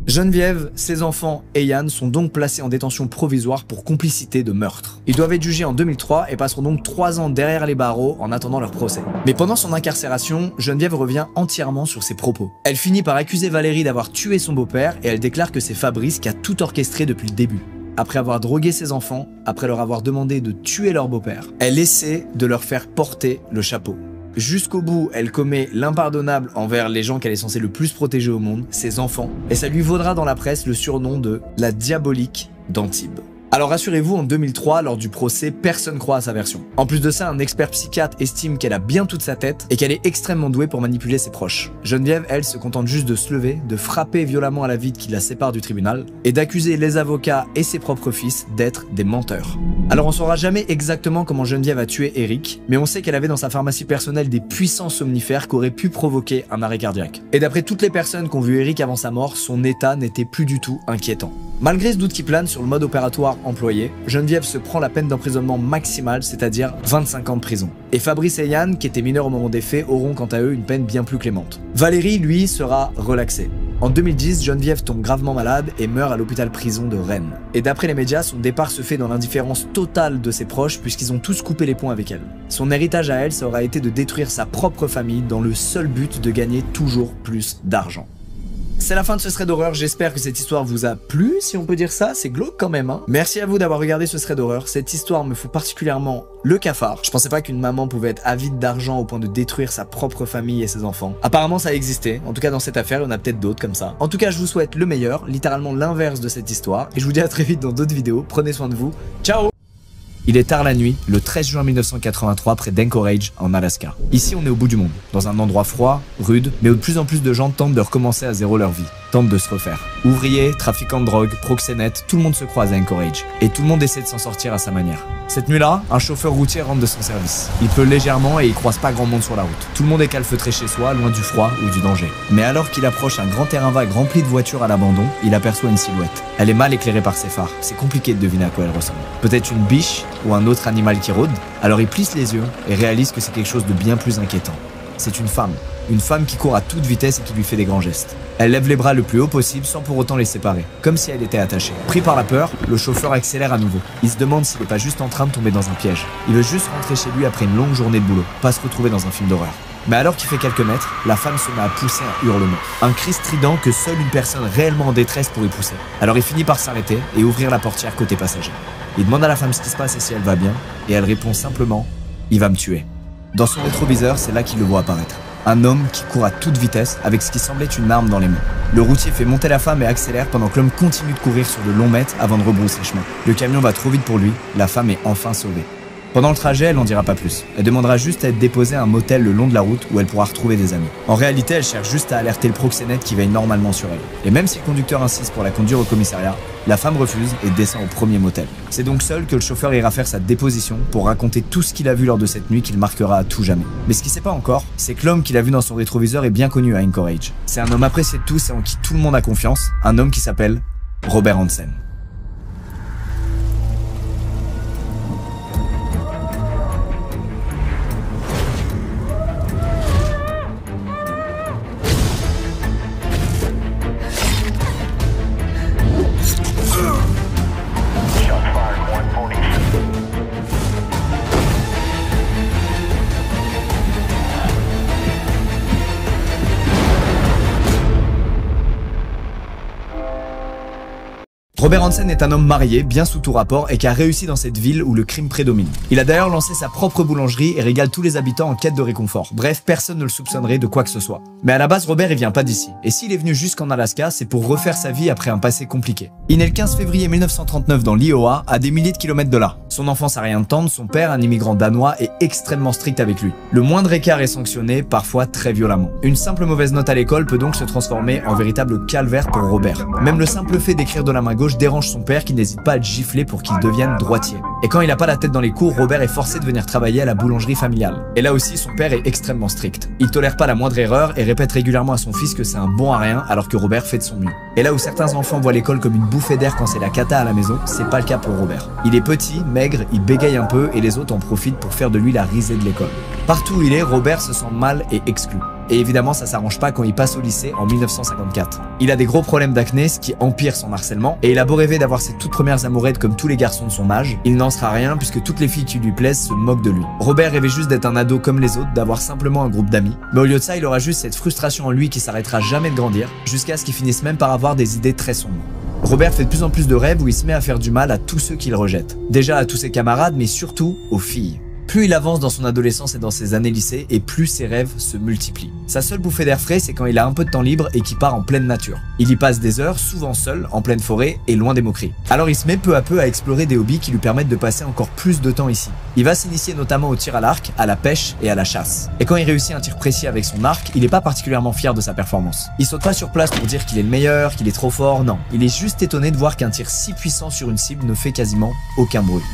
Geneviève, ses enfants et Yann sont donc placés en détention provisoire pour complicité de meurtre. Ils doivent être jugés en 2003 et passeront donc 3 ans derrière les barreaux en attendant leur procès. Mais pendant son incarcération, Geneviève revient entièrement sur ses propos. Elle finit par accuser Valérie d'avoir tué son beau-père et elle déclare que c'est Fabrice qui a tout orchestré depuis le début. Après avoir drogué ses enfants, après leur avoir demandé de tuer leur beau-père, elle essaie de leur faire porter le chapeau. Jusqu'au bout, elle commet l'impardonnable envers les gens qu'elle est censée le plus protéger au monde, ses enfants, et ça lui vaudra dans la presse le surnom de la diabolique d'Antibes. Alors rassurez-vous, en 2003, lors du procès, personne croit à sa version. En plus de ça, un expert psychiatre estime qu'elle a bien toute sa tête et qu'elle est extrêmement douée pour manipuler ses proches. Geneviève, elle, se contente juste de se lever, de frapper violemment à la vitre qui la sépare du tribunal et d'accuser les avocats et ses propres fils d'être des menteurs. Alors on saura jamais exactement comment Geneviève a tué Eric, mais on sait qu'elle avait dans sa pharmacie personnelle des puissants somnifères qui auraient pu provoquer un arrêt cardiaque. Et d'après toutes les personnes qui ont vu Eric avant sa mort, son état n'était plus du tout inquiétant. Malgré ce doute qui plane sur le mode opératoire employé, Geneviève se prend la peine d'emprisonnement maximale, c'est-à-dire 25 ans de prison. Et Fabrice et Yann, qui étaient mineurs au moment des faits, auront quant à eux une peine bien plus clémente. Valérie, lui, sera relaxée. En 2010, Geneviève tombe gravement malade et meurt à l'hôpital-prison de Rennes. Et d'après les médias, son départ se fait dans l'indifférence totale de ses proches puisqu'ils ont tous coupé les ponts avec elle. Son héritage à elle, ça aura été de détruire sa propre famille dans le seul but de gagner toujours plus d'argent. C'est la fin de ce thread d'horreur, j'espère que cette histoire vous a plu, si on peut dire ça, c'est glauque quand même. Merci à vous d'avoir regardé ce thread d'horreur, cette histoire me fout particulièrement le cafard. Je pensais pas qu'une maman pouvait être avide d'argent au point de détruire sa propre famille et ses enfants. Apparemment ça existait, en tout cas dans cette affaire, il y en a peut-être d'autres comme ça. En tout cas je vous souhaite le meilleur, littéralement l'inverse de cette histoire, et je vous dis à très vite dans d'autres vidéos, prenez soin de vous, ciao. Il est tard la nuit, le 13 juin 1983, près d'Anchorage, en Alaska. Ici, on est au bout du monde, dans un endroit froid, rude, mais où de plus en plus de gens tentent de recommencer à zéro leur vie, tentent de se refaire. Ouvriers, trafiquants de drogue, proxénètes, tout le monde se croise à Anchorage, et tout le monde essaie de s'en sortir à sa manière. Cette nuit-là, un chauffeur routier rentre de son service. Il pleut légèrement et il croise pas grand monde sur la route. Tout le monde est calfeutré chez soi, loin du froid ou du danger. Mais alors qu'il approche un grand terrain vague rempli de voitures à l'abandon, il aperçoit une silhouette. Elle est mal éclairée par ses phares, c'est compliqué de deviner à quoi elle ressemble. Peut-être une biche ou un autre animal qui rôde. Alors il plisse les yeux et réalise que c'est quelque chose de bien plus inquiétant. C'est une femme qui court à toute vitesse et qui lui fait des grands gestes. Elle lève les bras le plus haut possible sans pour autant les séparer, comme si elle était attachée. Pris par la peur, le chauffeur accélère à nouveau. Il se demande s'il n'est pas juste en train de tomber dans un piège. Il veut juste rentrer chez lui après une longue journée de boulot, pas se retrouver dans un film d'horreur. Mais alors qu'il fait quelques mètres, la femme se met à pousser un hurlement. Un cri strident que seule une personne réellement en détresse pourrait pousser. Alors il finit par s'arrêter et ouvrir la portière côté passager. Il demande à la femme ce qui se passe et si elle va bien, et elle répond simplement « Il va me tuer ». Dans son rétroviseur, c'est là qu'il le voit apparaître. Un homme qui court à toute vitesse avec ce qui semblait une arme dans les mains. Le routier fait monter la femme et accélère pendant que l'homme continue de courir sur de longs mètres avant de rebrousser chemin. Le camion va trop vite pour lui, la femme est enfin sauvée. Pendant le trajet, elle n'en dira pas plus. Elle demandera juste à être déposée à un motel le long de la route où elle pourra retrouver des amis. En réalité, elle cherche juste à alerter le proxénète qui veille normalement sur elle. Et même si le conducteur insiste pour la conduire au commissariat, la femme refuse et descend au premier motel. C'est donc seul que le chauffeur ira faire sa déposition pour raconter tout ce qu'il a vu lors de cette nuit qu'il marquera à tout jamais. Mais ce qu'il sait pas encore, c'est que l'homme qu'il a vu dans son rétroviseur est bien connu à Anchorage. C'est un homme apprécié de tous et en qui tout le monde a confiance, un homme qui s'appelle Robert Hansen. Robert Hansen est un homme marié, bien sous tout rapport, et qui a réussi dans cette ville où le crime prédomine. Il a d'ailleurs lancé sa propre boulangerie et régale tous les habitants en quête de réconfort. Bref, personne ne le soupçonnerait de quoi que ce soit. Mais à la base, Robert il vient pas d'ici. Et s'il est venu jusqu'en Alaska, c'est pour refaire sa vie après un passé compliqué. Il naît le 15 février 1939 dans l'Iowa, à des milliers de kilomètres de là. Son enfance a rien de tendre, son père, un immigrant danois, est extrêmement strict avec lui. Le moindre écart est sanctionné, parfois très violemment. Une simple mauvaise note à l'école peut donc se transformer en véritable calvaire pour Robert. Même le simple fait d'écrire de la main gauche dérange son père qui n'hésite pas à le gifler pour qu'il devienne droitier. Et quand il n'a pas la tête dans les cours, Robert est forcé de venir travailler à la boulangerie familiale. Et là aussi, son père est extrêmement strict. Il tolère pas la moindre erreur et répète régulièrement à son fils que c'est un bon à rien alors que Robert fait de son mieux. Et là où certains enfants voient l'école comme une bouffée d'air quand c'est la cata à la maison, c'est pas le cas pour Robert. Il est petit, maigre, il bégaye un peu et les autres en profitent pour faire de lui la risée de l'école. Partout où il est, Robert se sent mal et exclu. Et évidemment, ça s'arrange pas quand il passe au lycée en 1954. Il a des gros problèmes d'acné, ce qui empire son harcèlement, et il a beau rêver d'avoir ses toutes premières amourettes comme tous les garçons de son âge, il n'en sera rien puisque toutes les filles qui lui plaisent se moquent de lui. Robert rêvait juste d'être un ado comme les autres, d'avoir simplement un groupe d'amis, mais au lieu de ça, il aura juste cette frustration en lui qui s'arrêtera jamais de grandir, jusqu'à ce qu'il finisse même par avoir des idées très sombres. Robert fait de plus en plus de rêves où il se met à faire du mal à tous ceux qu'il rejette. Déjà à tous ses camarades, mais surtout aux filles. plus il avance dans son adolescence et dans ses années lycée, et plus ses rêves se multiplient. Sa seule bouffée d'air frais, c'est quand il a un peu de temps libre et qu'il part en pleine nature. Il y passe des heures, souvent seul, en pleine forêt et loin des moqueries. Alors il se met peu à peu à explorer des hobbies qui lui permettent de passer encore plus de temps ici. Il va s'initier notamment au tir à l'arc, à la pêche et à la chasse. Et quand il réussit un tir précis avec son arc, il n'est pas particulièrement fier de sa performance. Il saute pas sur place pour dire qu'il est le meilleur, qu'il est trop fort, non. Il est juste étonné de voir qu'un tir si puissant sur une cible ne fait quasiment aucun bruit.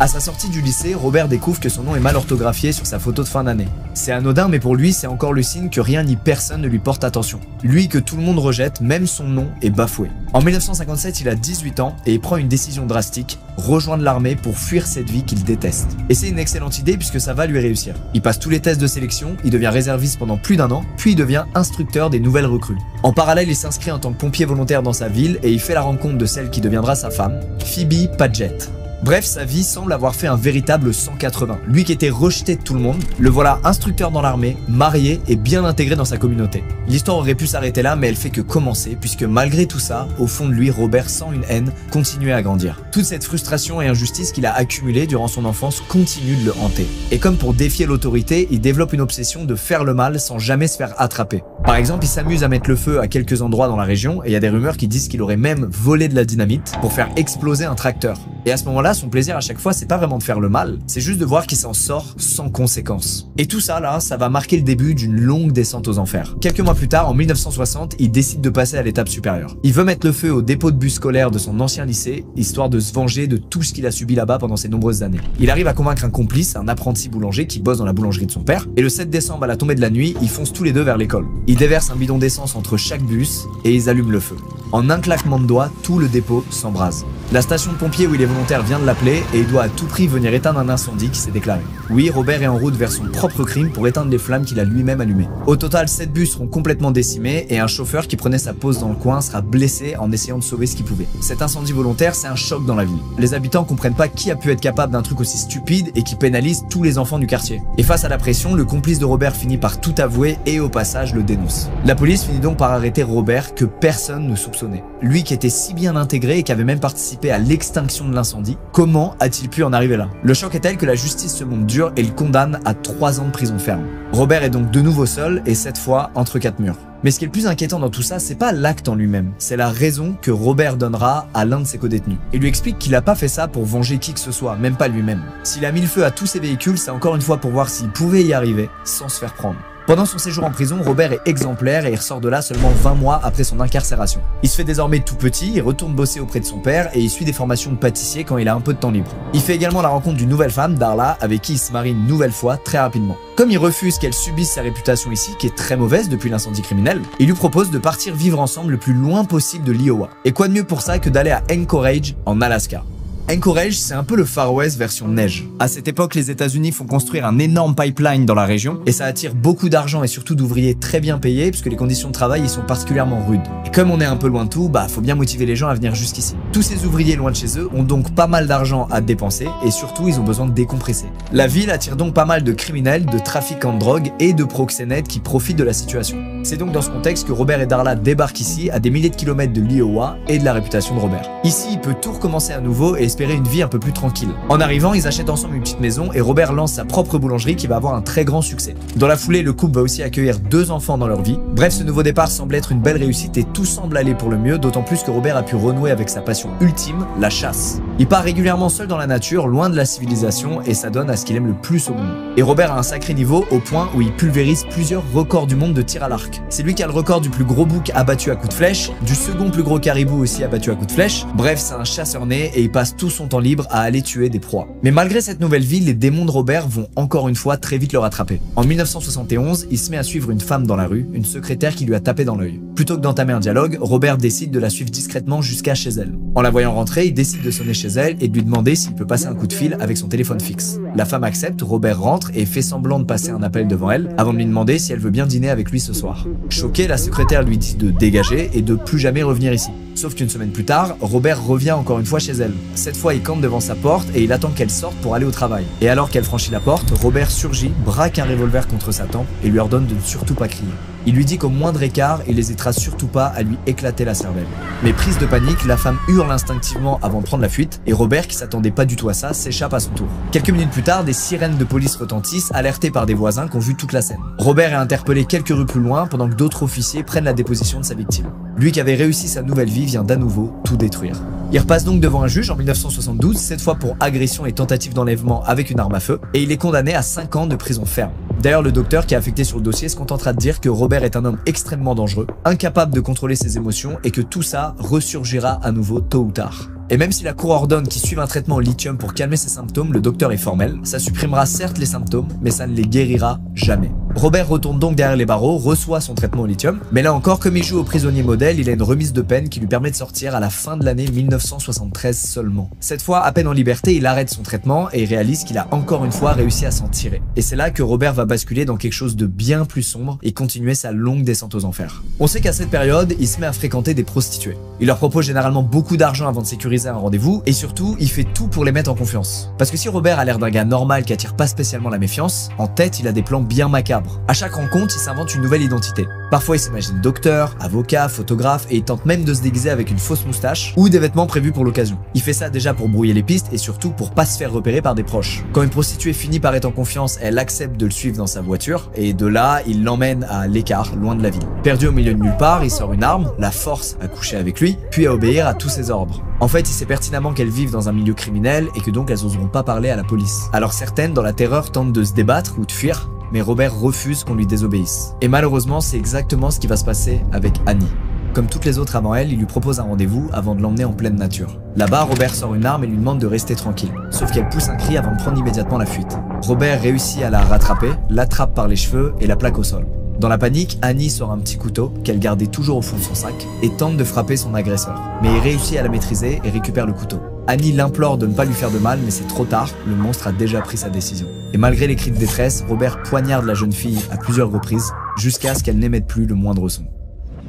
À sa sortie du lycée, Robert découvre que son nom est mal orthographié sur sa photo de fin d'année. C'est anodin, mais pour lui, c'est encore le signe que rien ni personne ne lui porte attention. Lui que tout le monde rejette, même son nom est bafoué. En 1957, il a 18 ans et il prend une décision drastique, rejoindre l'armée pour fuir cette vie qu'il déteste. Et c'est une excellente idée puisque ça va lui réussir. Il passe tous les tests de sélection, il devient réserviste pendant plus d'1 an, puis il devient instructeur des nouvelles recrues. En parallèle, il s'inscrit en tant que pompier volontaire dans sa ville et il fait la rencontre de celle qui deviendra sa femme, Phoebe Paget. Bref, sa vie semble avoir fait un véritable 180. Lui qui était rejeté de tout le monde, le voilà instructeur dans l'armée, marié et bien intégré dans sa communauté. L'histoire aurait pu s'arrêter là, mais elle fait que commencer, puisque malgré tout ça, au fond de lui, Robert sent une haine continuer à grandir. Toute cette frustration et injustice qu'il a accumulée durant son enfance continue de le hanter. Et comme pour défier l'autorité, il développe une obsession de faire le mal sans jamais se faire attraper. Par exemple, il s'amuse à mettre le feu à quelques endroits dans la région, et il y a des rumeurs qui disent qu'il aurait même volé de la dynamite pour faire exploser un tracteur. Et à ce moment-là, son plaisir à chaque fois, c'est pas vraiment de faire le mal, c'est juste de voir qu'il s'en sort sans conséquence. Et tout ça là, ça va marquer le début d'une longue descente aux enfers. Quelques mois plus tard, en 1960, il décide de passer à l'étape supérieure. Il veut mettre le feu au dépôt de bus scolaire de son ancien lycée, histoire de se venger de tout ce qu'il a subi là-bas pendant ces nombreuses années. Il arrive à convaincre un complice, un apprenti boulanger qui bosse dans la boulangerie de son père, et le 7 décembre à la tombée de la nuit, ils foncent tous les deux vers l'école. Ils déversent un bidon d'essence entre chaque bus, et ils allument le feu. En un claquement de doigts, tout le dépôt s'embrase. La station de pompiers où il est volontaire vient de l'appeler et il doit à tout prix venir éteindre un incendie qui s'est déclaré. Oui, Robert est en route vers son propre crime pour éteindre les flammes qu'il a lui-même allumées. Au total, 7 bus seront complètement décimés et un chauffeur qui prenait sa pause dans le coin sera blessé en essayant de sauver ce qu'il pouvait. Cet incendie volontaire, c'est un choc dans la ville. Les habitants comprennent pas qui a pu être capable d'un truc aussi stupide et qui pénalise tous les enfants du quartier. Et face à la pression, le complice de Robert finit par tout avouer et au passage le dénonce. La police finit donc par arrêter Robert que personne ne soupçonnait. Lui qui était si bien intégré et qui avait même participé à l'extinction de l'incendie, comment a-t-il pu en arriver là? Le choc est tel que la justice se montre dure et le condamne à 3 ans de prison ferme. Robert est donc de nouveau seul et cette fois entre 4 murs. Mais ce qui est le plus inquiétant dans tout ça, c'est pas l'acte en lui-même, c'est la raison que Robert donnera à l'un de ses codétenus. Il lui explique qu'il a pas fait ça pour venger qui que ce soit, même pas lui-même. S'il a mis le feu à tous ses véhicules, c'est encore une fois pour voir s'il pouvait y arriver sans se faire prendre. Pendant son séjour en prison, Robert est exemplaire et il ressort de là seulement 20 mois après son incarcération. Il se fait désormais tout petit, il retourne bosser auprès de son père et il suit des formations de pâtissier quand il a un peu de temps libre. Il fait également la rencontre d'une nouvelle femme, Darla, avec qui il se marie une nouvelle fois très rapidement. Comme il refuse qu'elle subisse sa réputation ici, qui est très mauvaise depuis l'incendie criminel, il lui propose de partir vivre ensemble le plus loin possible de l'Iowa. Et quoi de mieux pour ça que d'aller à Anchorage, en Alaska. Anchorage, c'est un peu le Far West version neige. À cette époque, les États-Unis font construire un énorme pipeline dans la région et ça attire beaucoup d'argent et surtout d'ouvriers très bien payés puisque les conditions de travail y sont particulièrement rudes. Et comme on est un peu loin de tout, faut bien motiver les gens à venir jusqu'ici. Tous ces ouvriers loin de chez eux ont donc pas mal d'argent à dépenser et surtout ils ont besoin de décompresser. La ville attire donc pas mal de criminels, de trafiquants de drogue et de proxénètes qui profitent de la situation. C'est donc dans ce contexte que Robert et Darla débarquent ici à des milliers de kilomètres de l'Iowa et de la réputation de Robert. Ici, il peut tout recommencer à nouveau et espérer une vie un peu plus tranquille. En arrivant, ils achètent ensemble une petite maison et Robert lance sa propre boulangerie qui va avoir un très grand succès. Dans la foulée, le couple va aussi accueillir 2 enfants dans leur vie. Bref, ce nouveau départ semble être une belle réussite et tout semble aller pour le mieux, d'autant plus que Robert a pu renouer avec sa passion ultime, la chasse. Il part régulièrement seul dans la nature, loin de la civilisation et ça donne à ce qu'il aime le plus au monde. Et Robert a un sacré niveau au point où il pulvérise plusieurs records du monde de tir à l'arc. C'est lui qui a le record du plus gros bouc abattu à coups de flèche, du second plus gros caribou aussi abattu à coups de flèche. Bref, c'est un chasseur né et il passe tout son temps libre à aller tuer des proies. Mais malgré cette nouvelle vie, les démons de Robert vont encore une fois très vite le rattraper. En 1971, il se met à suivre une femme dans la rue, une secrétaire qui lui a tapé dans l'œil. Plutôt que d'entamer un dialogue, Robert décide de la suivre discrètement jusqu'à chez elle. En la voyant rentrer, il décide de sonner chez elle et de lui demander s'il peut passer un coup de fil avec son téléphone fixe. La femme accepte, Robert rentre et fait semblant de passer un appel devant elle avant de lui demander si elle veut bien dîner avec lui ce soir. Choquée, la secrétaire lui dit de dégager et de plus jamais revenir ici. Sauf qu'une semaine plus tard, Robert revient encore une fois chez elle. Cette fois, il campe devant sa porte et il attend qu'elle sorte pour aller au travail. Et alors qu'elle franchit la porte, Robert surgit, braque un revolver contre sa tempe et lui ordonne de ne surtout pas crier. Il lui dit qu'au moindre écart, il n'hésitera surtout pas à lui éclater la cervelle. Mais prise de panique, la femme hurle instinctivement avant de prendre la fuite, et Robert, qui s'attendait pas du tout à ça, s'échappe à son tour. Quelques minutes plus tard, des sirènes de police retentissent, alertées par des voisins qui ont vu toute la scène. Robert est interpellé quelques rues plus loin, pendant que d'autres officiers prennent la déposition de sa victime. Lui qui avait réussi sa nouvelle vie vient d'à nouveau tout détruire. Il repasse donc devant un juge en 1972, cette fois pour agression et tentative d'enlèvement avec une arme à feu, et il est condamné à 5 ans de prison ferme. D'ailleurs, le docteur qui est affecté sur le dossier se contentera de dire que Robert est un homme extrêmement dangereux, incapable de contrôler ses émotions et que tout ça ressurgira à nouveau tôt ou tard. Et même si la cour ordonne qu'il suive un traitement au lithium pour calmer ses symptômes, le docteur est formel. Ça supprimera certes les symptômes, mais ça ne les guérira jamais. Robert retourne donc derrière les barreaux, reçoit son traitement au lithium, mais là encore, comme il joue au prisonnier modèle, il a une remise de peine qui lui permet de sortir à la fin de l'année 1973 seulement. Cette fois, à peine en liberté, il arrête son traitement et il réalise qu'il a encore une fois réussi à s'en tirer. Et c'est là que Robert va basculer dans quelque chose de bien plus sombre et continuer sa longue descente aux enfers. On sait qu'à cette période, il se met à fréquenter des prostituées. Il leur propose généralement beaucoup d'argent avant de sécuriser un rendez-vous et surtout, il fait tout pour les mettre en confiance. Parce que si Robert a l'air d'un gars normal qui attire pas spécialement la méfiance, en tête, il a des plans bien macabres. À chaque rencontre, il s'invente une nouvelle identité. Parfois, il s'imagine docteur, avocat, photographe et il tente même de se déguiser avec une fausse moustache ou des vêtements prévus pour l'occasion. Il fait ça déjà pour brouiller les pistes et surtout pour pas se faire repérer par des proches. Quand une prostituée finit par être en confiance, elle accepte de le suivre dans sa voiture et de là, il l'emmène à l'écart, loin de la ville. Perdu au milieu de nulle part, il sort une arme, la force à coucher avec lui, puis à obéir à tous ses ordres. En fait, il sait pertinemment qu'elles vivent dans un milieu criminel et que donc elles oseront pas parler à la police. Alors certaines, dans la terreur, tentent de se débattre ou de fuir, mais Robert refuse qu'on lui désobéisse. Et malheureusement, c'est exactement ce qui va se passer avec Annie. Comme toutes les autres avant elle, il lui propose un rendez-vous avant de l'emmener en pleine nature. Là-bas, Robert sort une arme et lui demande de rester tranquille. Sauf qu'elle pousse un cri avant de prendre immédiatement la fuite. Robert réussit à la rattraper, l'attrape par les cheveux et la plaque au sol. Dans la panique, Annie sort un petit couteau qu'elle gardait toujours au fond de son sac et tente de frapper son agresseur. Mais il réussit à la maîtriser et récupère le couteau. Annie l'implore de ne pas lui faire de mal, mais c'est trop tard, le monstre a déjà pris sa décision. Et malgré les cris de détresse, Robert poignarde la jeune fille à plusieurs reprises, jusqu'à ce qu'elle n'émette plus le moindre son.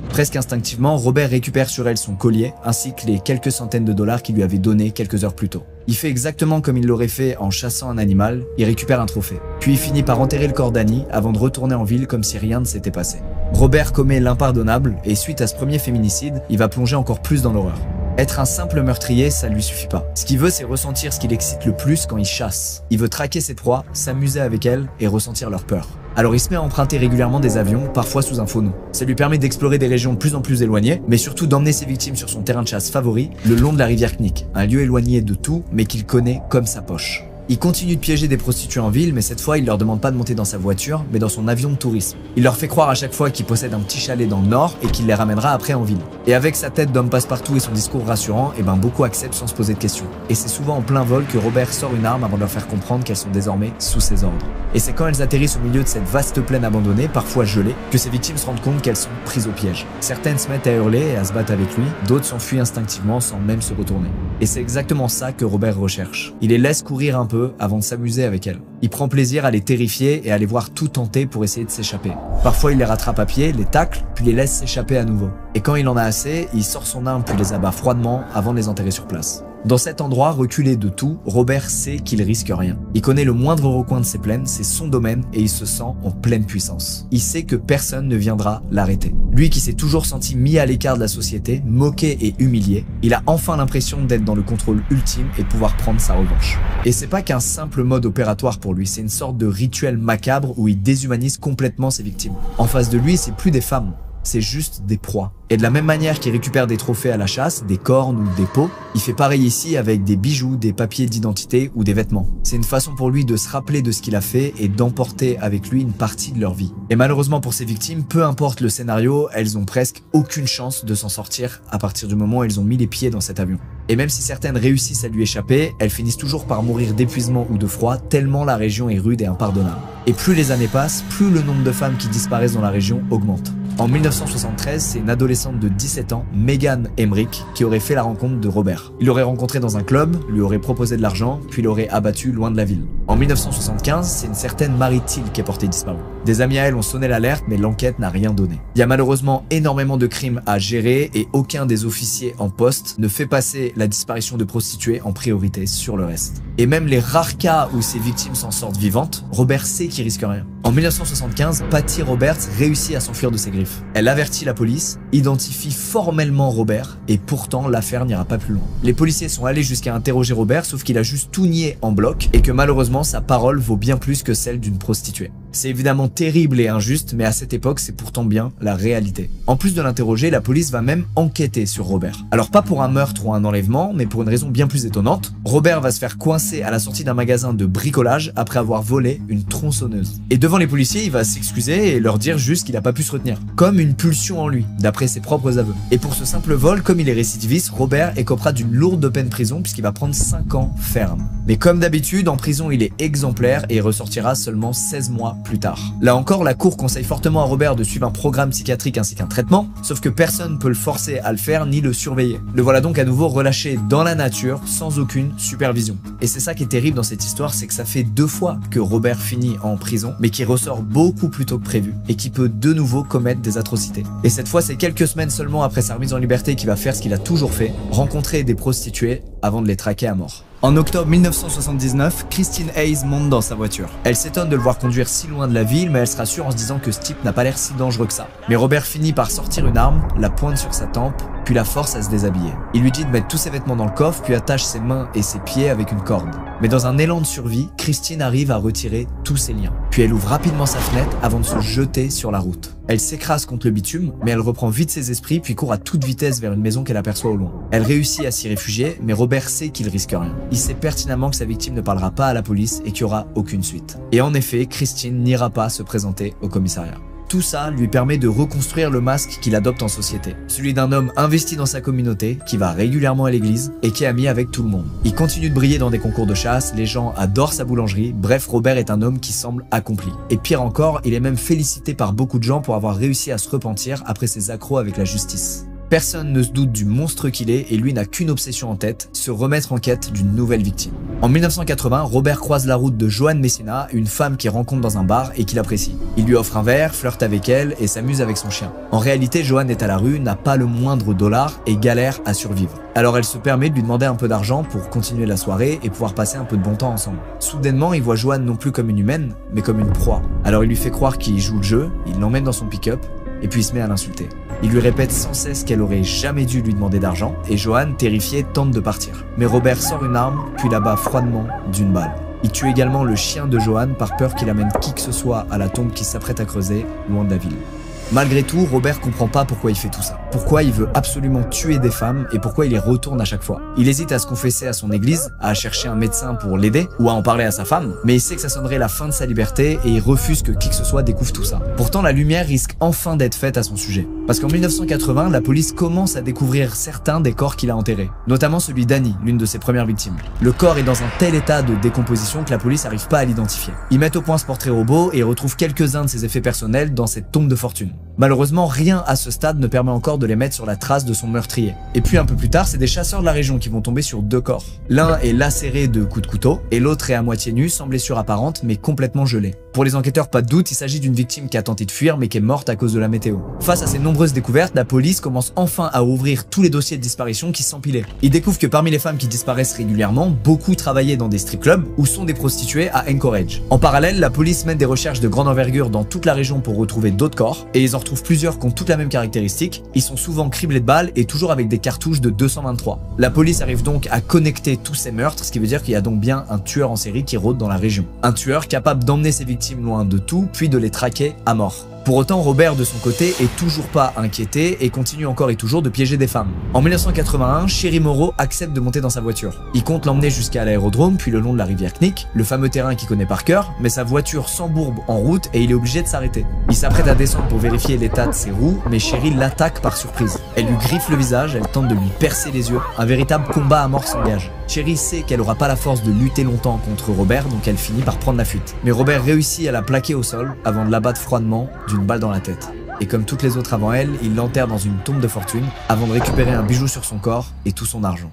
Presque instinctivement, Robert récupère sur elle son collier, ainsi que les quelques centaines de dollars qu'il lui avait donnés quelques heures plus tôt. Il fait exactement comme il l'aurait fait en chassant un animal, il récupère un trophée. Puis il finit par enterrer le corps d'Annie avant de retourner en ville comme si rien ne s'était passé. Robert commet l'impardonnable, et suite à ce premier féminicide, il va plonger encore plus dans l'horreur. Être un simple meurtrier, ça lui suffit pas. Ce qu'il veut, c'est ressentir ce qui l'excite le plus quand il chasse. Il veut traquer ses proies, s'amuser avec elles et ressentir leur peur. Alors il se met à emprunter régulièrement des avions, parfois sous un faux nom. Ça lui permet d'explorer des régions de plus en plus éloignées, mais surtout d'emmener ses victimes sur son terrain de chasse favori, le long de la rivière Knik, un lieu éloigné de tout, mais qu'il connaît comme sa poche. Il continue de piéger des prostituées en ville, mais cette fois, il leur demande pas de monter dans sa voiture, mais dans son avion de tourisme. Il leur fait croire à chaque fois qu'il possède un petit chalet dans le nord et qu'il les ramènera après en ville. Et avec sa tête d'homme passe-partout et son discours rassurant, beaucoup acceptent sans se poser de questions. Et c'est souvent en plein vol que Robert sort une arme avant de leur faire comprendre qu'elles sont désormais sous ses ordres. Et c'est quand elles atterrissent au milieu de cette vaste plaine abandonnée, parfois gelée, que ses victimes se rendent compte qu'elles sont prises au piège. Certaines se mettent à hurler et à se battre avec lui, d'autres s'enfuient instinctivement sans même se retourner. Et c'est exactement ça que Robert recherche. Il les laisse courir un peu avant de s'amuser avec elles. Il prend plaisir à les terrifier et à les voir tout tenter pour essayer de s'échapper. Parfois il les rattrape à pied, les tacle, puis les laisse s'échapper à nouveau. Et quand il en a assez, il sort son arme puis les abat froidement avant de les enterrer sur place. Dans cet endroit reculé de tout, Robert sait qu'il risque rien. Il connaît le moindre recoin de ses plaines, c'est son domaine et il se sent en pleine puissance. Il sait que personne ne viendra l'arrêter. Lui qui s'est toujours senti mis à l'écart de la société, moqué et humilié, il a enfin l'impression d'être dans le contrôle ultime et pouvoir prendre sa revanche. Et c'est pas qu'un simple mode opératoire pour lui, c'est une sorte de rituel macabre où il déshumanise complètement ses victimes. En face de lui, c'est plus des femmes. C'est juste des proies. Et de la même manière qu'il récupère des trophées à la chasse, des cornes ou des peaux, il fait pareil ici avec des bijoux, des papiers d'identité ou des vêtements. C'est une façon pour lui de se rappeler de ce qu'il a fait et d'emporter avec lui une partie de leur vie. Et malheureusement pour ses victimes, peu importe le scénario, elles ont presque aucune chance de s'en sortir à partir du moment où elles ont mis les pieds dans cet avion. Et même si certaines réussissent à lui échapper, elles finissent toujours par mourir d'épuisement ou de froid tellement la région est rude et impardonnable. Et plus les années passent, plus le nombre de femmes qui disparaissent dans la région augmente. En 1973, c'est une adolescente de 17 ans, Megan Emmerich, qui aurait fait la rencontre de Robert. Il l'aurait rencontré dans un club, lui aurait proposé de l'argent, puis l'aurait abattu loin de la ville. En 1975, c'est une certaine Mary Thiel qui est portée disparue. Des amis à elle ont sonné l'alerte, mais l'enquête n'a rien donné. Il y a malheureusement énormément de crimes à gérer et aucun des officiers en poste ne fait passer la disparition de prostituées en priorité sur le reste. Et même les rares cas où ces victimes s'en sortent vivantes, Robert sait qu'il risque rien. En 1975, Patty Roberts réussit à s'enfuir de ses griffes. Elle avertit la police, identifie formellement Robert, et pourtant l'affaire n'ira pas plus loin. Les policiers sont allés jusqu'à interroger Robert, sauf qu'il a juste tout nié en bloc, et que malheureusement sa parole vaut bien plus que celle d'une prostituée. C'est évidemment terrible et injuste, mais à cette époque c'est pourtant bien la réalité. En plus de l'interroger, la police va même enquêter sur Robert. Alors pas pour un meurtre ou un enlèvement, mais pour une raison bien plus étonnante. Robert va se faire coincer à la sortie d'un magasin de bricolage après avoir volé une tronçonneuse. Et devant les policiers, il va s'excuser et leur dire juste qu'il n'a pas pu se retenir. Comme une pulsion en lui, d'après ses propres aveux. Et pour ce simple vol, comme il est récidiviste, Robert écopera d'une lourde peine de prison puisqu'il va prendre 5 ans ferme. Mais comme d'habitude, en prison il est exemplaire et il ressortira seulement 16 mois plus tard. Là encore, la cour conseille fortement à Robert de suivre un programme psychiatrique ainsi qu'un traitement, sauf que personne ne peut le forcer à le faire ni le surveiller. Le voilà donc à nouveau relâché dans la nature sans aucune supervision. Et c'est ça qui est terrible dans cette histoire, c'est que ça fait 2 fois que Robert finit en prison, mais qui ressort beaucoup plus tôt que prévu et qui peut de nouveau commettre des atrocités. Et cette fois, c'est quelques semaines seulement après sa remise en liberté qu'il va faire ce qu'il a toujours fait, rencontrer des prostituées avant de les traquer à mort. En octobre 1979, Christine Hayes monte dans sa voiture. Elle s'étonne de le voir conduire si loin de la ville, mais elle se rassure en se disant que ce type n'a pas l'air si dangereux que ça. Mais Robert finit par sortir une arme, la pointe sur sa tempe, puis la force à se déshabiller. Il lui dit de mettre tous ses vêtements dans le coffre, puis attache ses mains et ses pieds avec une corde. Mais dans un élan de survie, Christine arrive à retirer tous ses liens. Puis elle ouvre rapidement sa fenêtre avant de se jeter sur la route. Elle s'écrase contre le bitume, mais elle reprend vite ses esprits puis court à toute vitesse vers une maison qu'elle aperçoit au loin. Elle réussit à s'y réfugier, mais Robert sait qu'il risque rien. Il sait pertinemment que sa victime ne parlera pas à la police et qu'il n'y aura aucune suite. Et en effet, Christine n'ira pas se présenter au commissariat. Tout ça lui permet de reconstruire le masque qu'il adopte en société. Celui d'un homme investi dans sa communauté, qui va régulièrement à l'église et qui est ami avec tout le monde. Il continue de briller dans des concours de chasse, les gens adorent sa boulangerie, bref, Robert est un homme qui semble accompli. Et pire encore, il est même félicité par beaucoup de gens pour avoir réussi à se repentir après ses accrocs avec la justice. Personne ne se doute du monstre qu'il est et lui n'a qu'une obsession en tête, se remettre en quête d'une nouvelle victime. En 1980, Robert croise la route de Joanne Messina, une femme qu'il rencontre dans un bar et qu'il apprécie. Il lui offre un verre, flirte avec elle et s'amuse avec son chien. En réalité, Joanne est à la rue, n'a pas le moindre dollar et galère à survivre. Alors elle se permet de lui demander un peu d'argent pour continuer la soirée et pouvoir passer un peu de bon temps ensemble. Soudainement, il voit Joanne non plus comme une humaine, mais comme une proie. Alors il lui fait croire qu'il joue le jeu, il l'emmène dans son pick-up et puis il se met à l'insulter. Il lui répète sans cesse qu'elle aurait jamais dû lui demander d'argent et Joanne, terrifiée, tente de partir. Mais Robert sort une arme puis l'abat froidement d'une balle. Il tue également le chien de Joanne par peur qu'il amène qui que ce soit à la tombe qu'il s'apprête à creuser loin de la ville. Malgré tout, Robert comprend pas pourquoi il fait tout ça. Pourquoi il veut absolument tuer des femmes et pourquoi il y retourne à chaque fois. Il hésite à se confesser à son église, à chercher un médecin pour l'aider ou à en parler à sa femme, mais il sait que ça sonnerait la fin de sa liberté et il refuse que qui que ce soit découvre tout ça. Pourtant, la lumière risque enfin d'être faite à son sujet. Parce qu'en 1980, la police commence à découvrir certains des corps qu'il a enterrés, notamment celui d'Annie, l'une de ses premières victimes. Le corps est dans un tel état de décomposition que la police n'arrive pas à l'identifier. Ils mettent au point ce portrait robot et ils retrouvent quelques-uns de ses effets personnels dans cette tombe de fortune. Malheureusement, rien à ce stade ne permet encore de les mettre sur la trace de son meurtrier. Et puis un peu plus tard, c'est des chasseurs de la région qui vont tomber sur 2 corps. L'un est lacéré de coups de couteau et l'autre est à moitié nu, sans blessure apparente, mais complètement gelé. Pour les enquêteurs, pas de doute, il s'agit d'une victime qui a tenté de fuir mais qui est morte à cause de la météo. Face à ces nombreuses découvertes, la police commence enfin à ouvrir tous les dossiers de disparition qui s'empilaient. Ils découvrent que parmi les femmes qui disparaissent régulièrement, beaucoup travaillaient dans des strip clubs ou sont des prostituées à Anchorage. En parallèle, la police mène des recherches de grande envergure dans toute la région pour retrouver d'autres corps et ils en retrouvent plusieurs qui ont toutes la même caractéristique. Ils sont souvent criblés de balles et toujours avec des cartouches de 223. La police arrive donc à connecter tous ces meurtres, ce qui veut dire qu'il y a donc bien un tueur en série qui rôde dans la région. Un tueur capable d'emmener ses victimes loin de tout, puis de les traquer à mort. Pour autant, Robert, de son côté, est toujours pas inquiété et continue encore et toujours de piéger des femmes. En 1981, Sherry Moreau accepte de monter dans sa voiture. Il compte l'emmener jusqu'à l'aérodrome, puis le long de la rivière Knik, le fameux terrain qu'il connaît par cœur, mais sa voiture s'embourbe en route et il est obligé de s'arrêter. Il s'apprête à descendre pour vérifier l'état de ses roues, mais Sherry l'attaque par surprise. Elle lui griffe le visage, elle tente de lui percer les yeux. Un véritable combat à mort s'engage. Sherry sait qu'elle aura pas la force de lutter longtemps contre Robert, donc elle finit par prendre la fuite. Mais Robert réussit à la plaquer au sol avant de l'abattre froidement d'une balle dans la tête. Et comme toutes les autres avant elle, il l'enterre dans une tombe de fortune avant de récupérer un bijou sur son corps et tout son argent.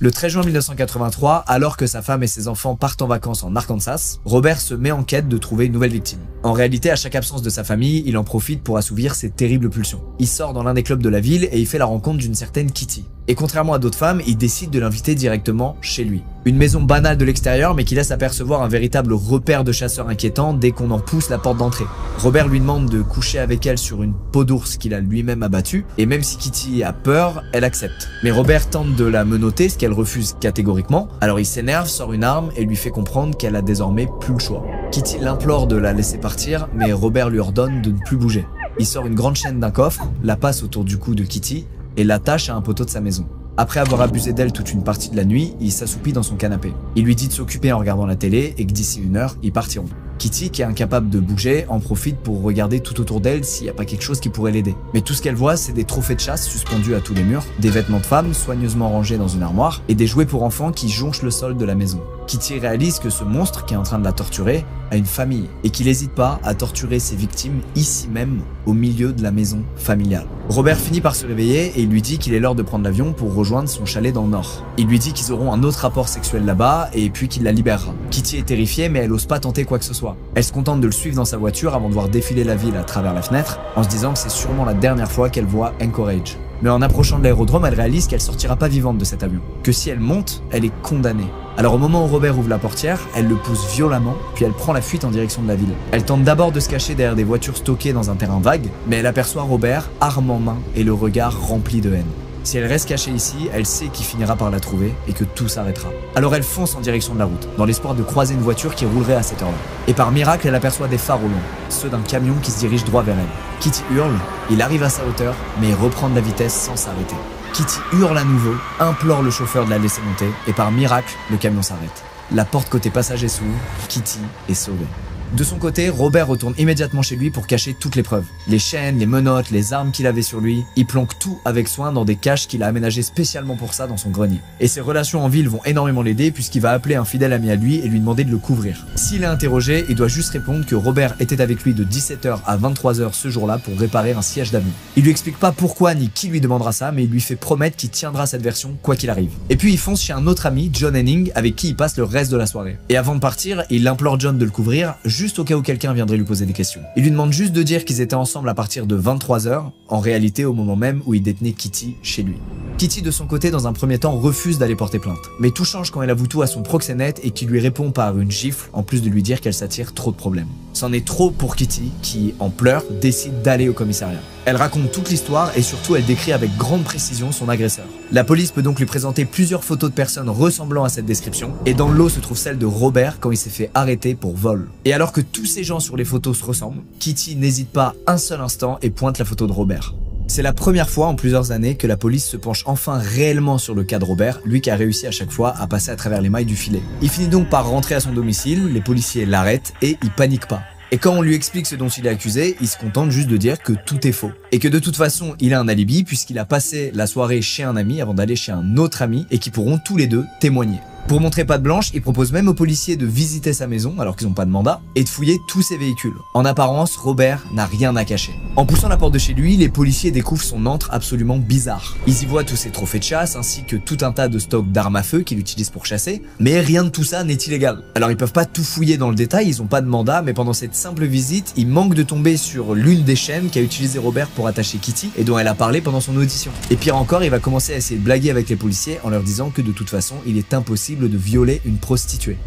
Le 13 juin 1983, alors que sa femme et ses enfants partent en vacances en Arkansas, Robert se met en quête de trouver une nouvelle victime. En réalité, à chaque absence de sa famille, il en profite pour assouvir ses terribles pulsions. Il sort dans l'un des clubs de la ville et il fait la rencontre d'une certaine Kitty. Et contrairement à d'autres femmes, il décide de l'inviter directement chez lui. Une maison banale de l'extérieur mais qui laisse apercevoir un véritable repère de chasseurs inquiétant dès qu'on en pousse la porte d'entrée. Robert lui demande de coucher avec elle sur une peau d'ours qu'il a lui-même abattue, et même si Kitty a peur, elle accepte. Mais Robert tente de la menotter, ce qu'elle refuse catégoriquement, alors il s'énerve, sort une arme et lui fait comprendre qu'elle a désormais plus le choix. Kitty l'implore de la laisser partir, mais Robert lui ordonne de ne plus bouger. Il sort une grande chaîne d'un coffre, la passe autour du cou de Kitty et l'attache à un poteau de sa maison. Après avoir abusé d'elle toute une partie de la nuit, il s'assoupit dans son canapé. Il lui dit de s'occuper en regardant la télé et que d'ici 1 heure, ils partiront. Kitty, qui est incapable de bouger, en profite pour regarder tout autour d'elle s'il n'y a pas quelque chose qui pourrait l'aider. Mais tout ce qu'elle voit, c'est des trophées de chasse suspendus à tous les murs, des vêtements de femmes soigneusement rangés dans une armoire et des jouets pour enfants qui jonchent le sol de la maison. Kitty réalise que ce monstre qui est en train de la torturer a une famille et qu'il n'hésite pas à torturer ses victimes ici même, au milieu de la maison familiale. Robert finit par se réveiller et il lui dit qu'il est l'heure de prendre l'avion pour rejoindre son chalet dans le nord. Il lui dit qu'ils auront un autre rapport sexuel là-bas et puis qu'il la libérera. Kitty est terrifiée mais elle ose pas tenter quoi que ce soit. Elle se contente de le suivre dans sa voiture avant de voir défiler la ville à travers la fenêtre, en se disant que c'est sûrement la dernière fois qu'elle voit Anchorage. Mais en approchant de l'aérodrome, elle réalise qu'elle sortira pas vivante de cet avion, que si elle monte, elle est condamnée. Alors au moment où Robert ouvre la portière, elle le pousse violemment, puis elle prend la fuite en direction de la ville. Elle tente d'abord de se cacher derrière des voitures stockées dans un terrain vague, mais elle aperçoit Robert, arme en main et le regard rempli de haine. Si elle reste cachée ici, elle sait qu'il finira par la trouver et que tout s'arrêtera. Alors elle fonce en direction de la route, dans l'espoir de croiser une voiture qui roulerait à cette heure-là. Et par miracle, elle aperçoit des phares au loin, ceux d'un camion qui se dirige droit vers elle. Kitty hurle, il arrive à sa hauteur, mais il reprend de la vitesse sans s'arrêter. Kitty hurle à nouveau, implore le chauffeur de la laisser monter, et par miracle, le camion s'arrête. La porte côté passager s'ouvre, Kitty est sauvée. De son côté, Robert retourne immédiatement chez lui pour cacher toutes les preuves. Les chaînes, les menottes, les armes qu'il avait sur lui, il planque tout avec soin dans des caches qu'il a aménagées spécialement pour ça dans son grenier. Et ses relations en ville vont énormément l'aider puisqu'il va appeler un fidèle ami à lui et lui demander de le couvrir. S'il est interrogé, il doit juste répondre que Robert était avec lui de 17h à 23h ce jour-là pour réparer un siège d'avion. Il lui explique pas pourquoi ni qui lui demandera ça, mais il lui fait promettre qu'il tiendra cette version quoi qu'il arrive. Et puis il fonce chez un autre ami, John Henning, avec qui il passe le reste de la soirée. Et avant de partir, il implore John de le couvrir, juste au cas où quelqu'un viendrait lui poser des questions. Il lui demande juste de dire qu'ils étaient ensemble à partir de 23h, en réalité au moment même où il détenait Kitty chez lui. Kitty de son côté dans un premier temps refuse d'aller porter plainte. Mais tout change quand elle avoue tout à son proxénète et qui lui répond par une gifle en plus de lui dire qu'elle s'attire trop de problèmes. C'en est trop pour Kitty qui, en pleurs, décide d'aller au commissariat. Elle raconte toute l'histoire et surtout elle décrit avec grande précision son agresseur. La police peut donc lui présenter plusieurs photos de personnes ressemblant à cette description et dans le lot se trouve celle de Robert quand il s'est fait arrêter pour vol. Et alors que tous ces gens sur les photos se ressemblent, Kitty n'hésite pas un seul instant et pointe la photo de Robert. C'est la première fois en plusieurs années que la police se penche enfin réellement sur le cas de Robert, lui qui a réussi à chaque fois à passer à travers les mailles du filet. Il finit donc par rentrer à son domicile, les policiers l'arrêtent et il panique pas. Et quand on lui explique ce dont il est accusé, il se contente juste de dire que tout est faux. Et que de toute façon, il a un alibi puisqu'il a passé la soirée chez un ami avant d'aller chez un autre ami et qui pourront tous les deux témoigner. Pour montrer patte blanche, il propose même aux policiers de visiter sa maison, alors qu'ils n'ont pas de mandat, et de fouiller tous ses véhicules. En apparence, Robert n'a rien à cacher. En poussant la porte de chez lui, les policiers découvrent son antre absolument bizarre. Ils y voient tous ses trophées de chasse, ainsi que tout un tas de stocks d'armes à feu qu'il utilise pour chasser, mais rien de tout ça n'est illégal. Alors ils peuvent pas tout fouiller dans le détail, ils ont pas de mandat, mais pendant cette simple visite, ils manquent de tomber sur l'une des chaînes qu'a utilisé Robert pour attacher Kitty, et dont elle a parlé pendant son audition. Et pire encore, il va commencer à essayer de blaguer avec les policiers en leur disant que de toute façon, il est impossible de violer une prostituée.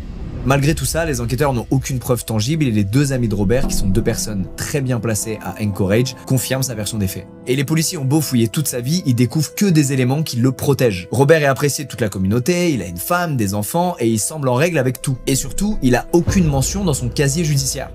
Malgré tout ça, les enquêteurs n'ont aucune preuve tangible et les deux amis de Robert, qui sont deux personnes très bien placées à Anchorage, confirment sa version des faits. Et les policiers ont beau fouiller toute sa vie, ils découvrent que des éléments qui le protègent. Robert est apprécié de toute la communauté, il a une femme, des enfants et il semble en règle avec tout. Et surtout, il a aucune mention dans son casier judiciaire.